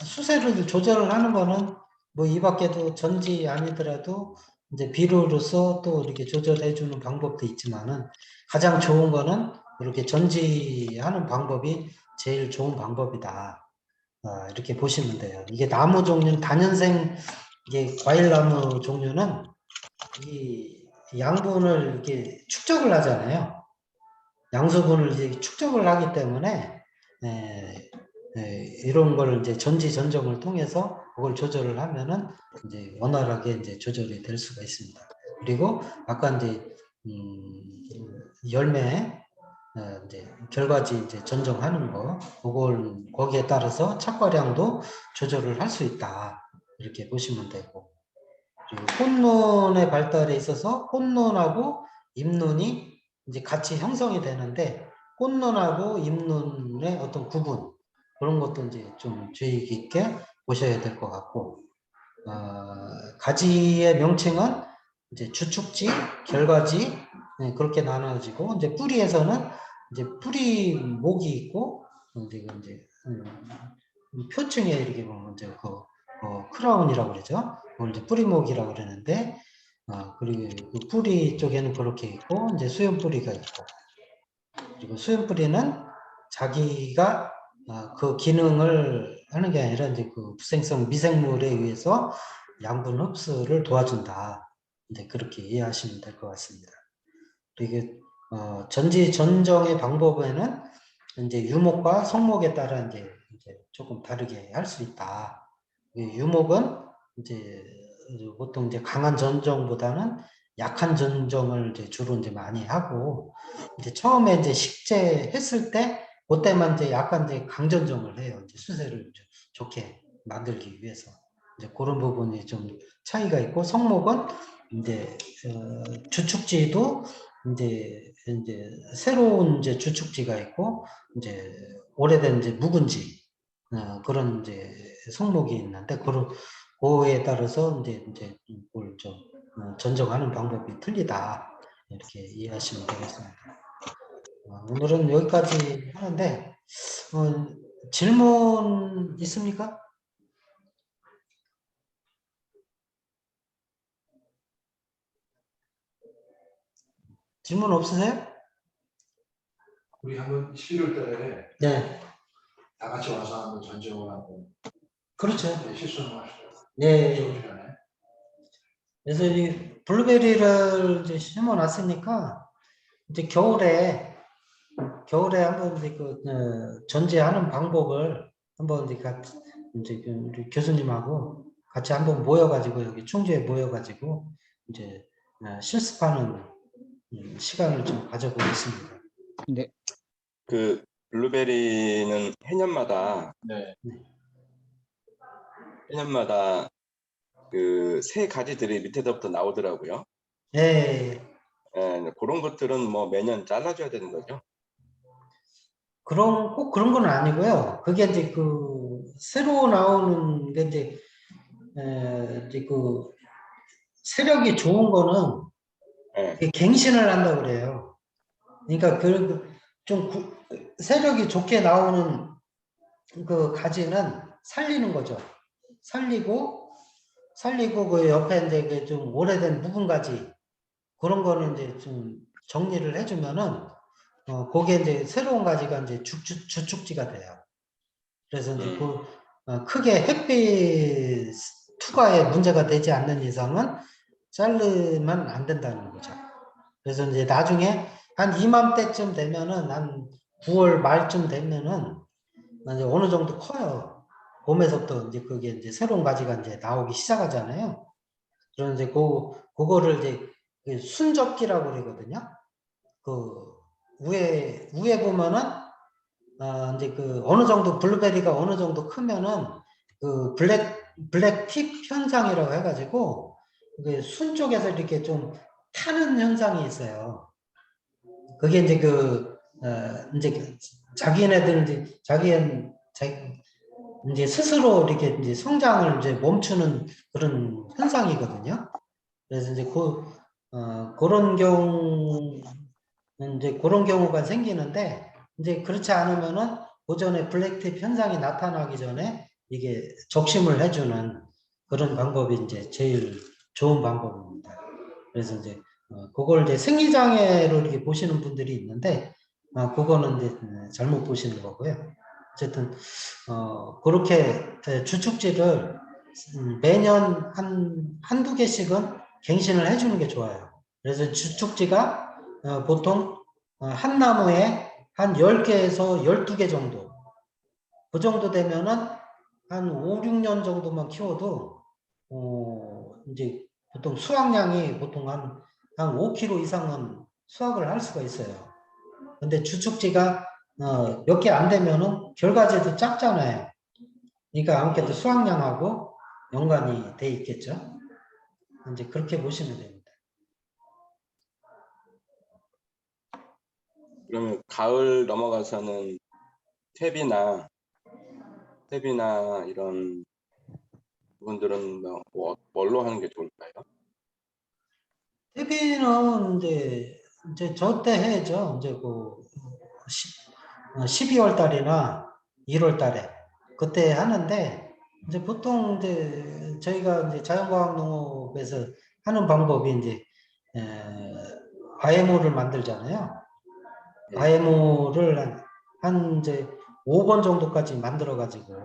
수세를 조절을 하는 거는 뭐 이 밖에도 전지 아니더라도 이제 비료로서 또 이렇게 조절해 주는 방법도 있지만은 가장 좋은 거는 이렇게 전지하는 방법이 제일 좋은 방법이다. 이렇게 보시면 돼요. 이게 나무 종류는 다년생 이게 과일나무 종류는 이 양분을 이렇게 축적을 하잖아요. 양수분을 이제 축적을 하기 때문에 이런 걸 이제 전지 전정을 통해서 그걸 조절을 하면은 이제 원활하게 이제 조절이 될 수가 있습니다. 그리고 아까 이제 열매 이제 결과지 이제 전정하는 거, 그걸 거기에 따라서 착과량도 조절을 할 수 있다. 이렇게 보시면 되고, 그리고 꽃눈의 발달에 있어서 꽃눈하고 잎눈이 이제 같이 형성이 되는데 꽃눈하고 잎눈의 어떤 구분 그런 것도 이제 좀 주의 깊게 보셔야 될 것 같고, 가지의 명칭은 이제 주축지, 결과지 그렇게 나눠지고 이제 뿌리에서는 이제 뿌리 목이 있고 이제 표층에 이렇게 보면 이제 크라운이라고 그러죠. 그걸 이제 뿌리목이라고 그러는데 그리고 그 뿌리 쪽에는 그렇게 있고 이제 수연 뿌리가 있고 그리고 수연 뿌리는 자기가 그 기능을 하는 게 아니라 이제 그 부생성 미생물에 의해서 양분 흡수를 도와준다. 이제 그렇게 이해하시면 될 것 같습니다. 이게 전지 전정의 방법에는 이제 유목과 성목에 따라 이제 조금 다르게 할 수 있다. 유목은 이제 보통 이제 강한 전정보다는 약한 전정을 이제 주로 이제 많이 하고 이제 처음에 이제 식재했을 때 그때만 이제 약간 이제 강전정을 해요. 이제 수세를 좋게 만들기 위해서 이제 그런 부분이 좀 차이가 있고 성목은 이제 주축지도 이제 새로운 이제 주축지가 있고 이제 오래된 이제 묵은지 그런 이제 성목이 있는데 그에 따라서 이제 그걸 좀 전정하는 방법이 틀리다 이렇게 이해하시면 되겠습니다. 오늘은 여기까지 하는데 질문 있습니까? 질문 없으세요? 우리 한번 11월 달에 네, 다 같이 와서 한번 전쟁을 하고 그렇죠. 실수 한번 합시다. 네. 좋은 시간에. 그래서 이 블루베리를 이제 심어놨으니까 이제 겨울에 한번 이제 전제하는 방법을 한번 이제 우리 교수님하고 같이 한번 모여가지고 여기 충주에 모여가지고 이제 실습하는 시간을 좀 가져보겠습니다. 네. 그 블루베리는 해년마다 네. 그 새 가지들이 밑에서부터 나오더라고요. 네, 그런 것들은 뭐 매년 잘라줘야 되는 거죠. 꼭 그런 건 아니고요. 그게 이제 새로 나오는 게 이제 세력이 좋은 거는 예. 갱신을 한다고 그래요. 그러니까 좀 세력이 좋게 나오는 그 가지는 살리는 거죠. 살리고 그 옆에 이제 좀 오래된 묵은 가지 그런 거는 이제 좀 정리를 해주면은 거기에 이제 새로운 가지가 이제 주축지가 돼요. 그래서 이제 크게 햇빛 투과에 문제가 되지 않는 이상은 자르면 안 된다는 거죠. 그래서 이제 나중에 한 이맘때쯤 되면은 한 9월 말쯤 되면은 이제 어느 정도 커요. 봄에서부터 이제 그게 이제 새로운 가지가 이제 나오기 시작하잖아요. 그런 이제 그거를 이제 순접기라고 그러거든요. 그 위에 보면은 이제 어느 정도 블루베리가 어느 정도 크면은 그 블랙 팁 현상이라고 해가지고 순 쪽에서 이렇게 좀 타는 현상이 있어요. 그게 이제 이제 자기네들 이제 스스로 이렇게 이제 성장을 이제 멈추는 그런 현상이거든요. 그래서 이제 그런 경우가 생기는데 이제 그렇지 않으면은 오전에 블랙팁 현상이 나타나기 전에 이게 적심을 해주는 그런 방법이 이제 제일 좋은 방법입니다. 그래서 이제 그걸 이제 생리장애로 이렇게 보시는 분들이 있는데 그거는 이제 잘못 보시는 거고요. 어쨌든 그렇게 주축지를 매년 한두 개씩은 갱신을 해주는 게 좋아요. 그래서 주축지가 보통 한 나무에 한 10개에서 12개 정도, 그 정도 되면은 한 5, 6년 정도만 키워도 이제 보통 수확량이 보통 한 5kg 이상은 수확을 할 수가 있어요. 근데 주축지가 몇 개 안 되면은 결과제도 작잖아요. 그러니까 아무래도 수확량하고 연관이 돼 있겠죠. 이제 그렇게 보시면 됩니다. 그러면 가을 넘어가서는 탭이나 이런 부분들은 뭘로 하는 게 좋을까요? TV는 이제 저 때 해야죠. 이제 그 12월 달이나 1월 달에 그때 하는데 이제 보통 이제 저희가 이제 자연과학 농업에서 하는 방법이 이제 IMO를 만들잖아요. IMO를 한 이제 5번 정도까지 만들어 가지고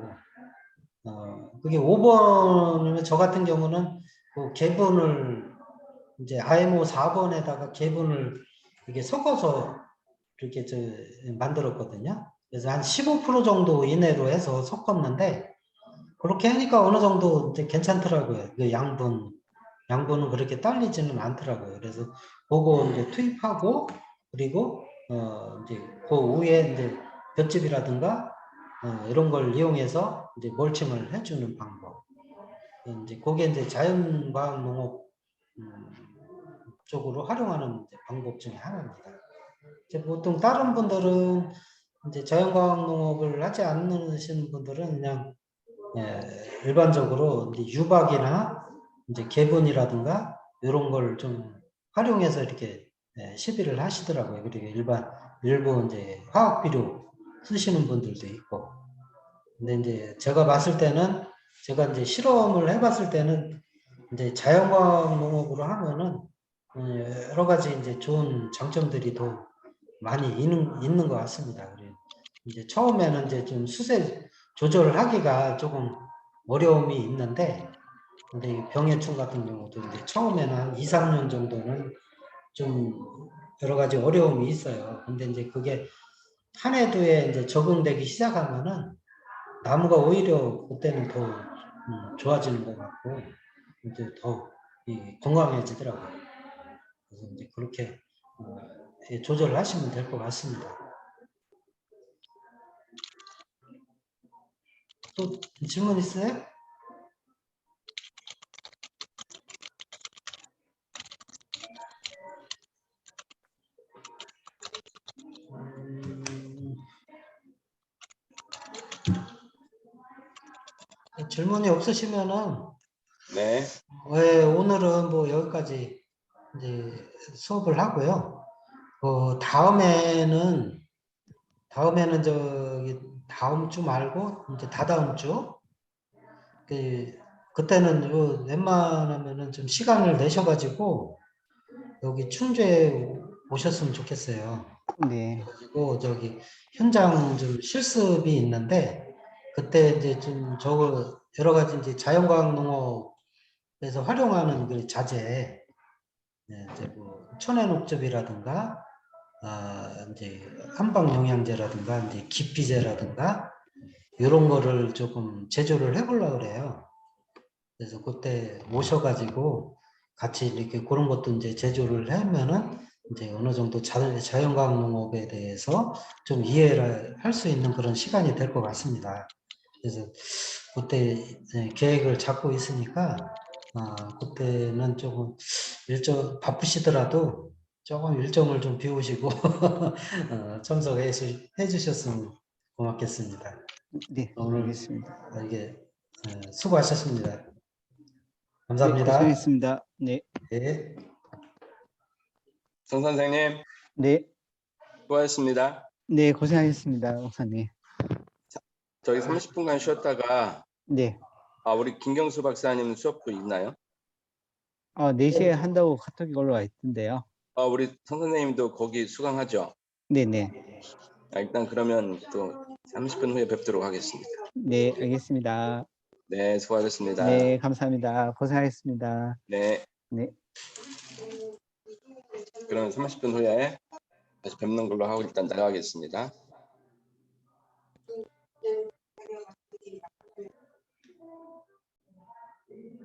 그게 5번이면 저 같은 경우는 그 개분을 이제 IMO 4번에다가 개분을 이렇게 섞어서 이렇게 만들었거든요. 그래서 한 15% 정도 이내로 해서 섞었는데 그렇게 하니까 어느 정도 이제 괜찮더라고요. 그 양분은 그렇게 딸리지는 않더라고요. 그래서 그거 이제 투입하고 그리고 이제 그 위에 이제 볏짚이라든가 이런 걸 이용해서 이제 멀칭을 해주는 방법. 이제 그게 이제 자연과학 농업 쪽으로 활용하는 이제 방법 중에 하나입니다. 이제 보통 다른 분들은 이제 자연과학 농업을 하지 않으시는 분들은 그냥 일반적으로 이제 유박이나 이제 개분이라든가 이런 걸 좀 활용해서 이렇게 시비를 하시더라고요. 그리고 일부 이제 화학 비료 쓰시는 분들도 있고. 근데 이제 제가 봤을 때는 제가 이제 실험을 해봤을 때는 이제 자연과학 농업으로 하면은 여러 가지 이제 좋은 장점들이 더 많이 있는 것 같습니다. 그리고 이제 처음에는 이제 좀 수세 조절하기가 조금 어려움이 있는데, 근데 이 병해충 같은 경우도 이제 처음에는 한 2, 3년 정도는 좀 여러 가지 어려움이 있어요. 근데 이제 그게 한 해, 두 해 이제 적응되기 시작하면은 나무가 오히려 그때는 더 좋아지는 것 같고, 이제 더 건강해지더라고요. 그래서 이제 그렇게 조절을 하시면 될 것 같습니다. 또 질문 있어요? 질문이 없으시면은 네. 오늘은 뭐 여기까지 이제 수업을 하고요. 다음에는 저기 다음 주 말고 이제 다다음 주 그때는 웬만하면은 좀 시간을 내셔가지고 여기 충주에 오셨으면 좋겠어요. 네. 그리고 저기 현장 좀 실습이 있는데 그때 이제 좀 저거 여러 가지 이제 자연과학 농업에서 활용하는 그 자재, 이제 뭐 천연 옥즙이라든가 이제 한방 영양제라든가 이제 기피제라든가 이런 거를 조금 제조를 해보려고 그래요. 그래서 그때 모셔가지고 같이 이렇게 그런 것도 이제 제조를 하면은 이제 어느 정도 자연과학 농업에 대해서 좀 이해를 할 수 있는 그런 시간이 될 것 같습니다. 그래서 그때 계획을 잡고 있으니까 그때는 조금 바쁘시더라도 조금 일정을 좀 비우시고 참석해 주셨으면 고맙겠습니다. 네, 오늘 알겠습니다. 이게 수고하셨습니다. 네, 감사합니다. 고생했습니다. 네, 네. 성 선생님, 네, 수고하셨습니다. 네, 고생하셨습니다, 목사님. 저희 30분간 쉬었다가 네. 우리 김경수 박사님 수업도 있나요? 4시에 한다고 카톡이 올라와 있던데요. 우리 성 선생님도 거기 수강하죠? 네네. 일단 그러면 또 30분 후에 뵙도록 하겠습니다. 네, 알겠습니다. 네, 수고하셨습니다. 네, 감사합니다. 고생하셨습니다. 네, 네. 그러면 30분 후에 다시 뵙는 걸로 하고 일단 나가겠습니다.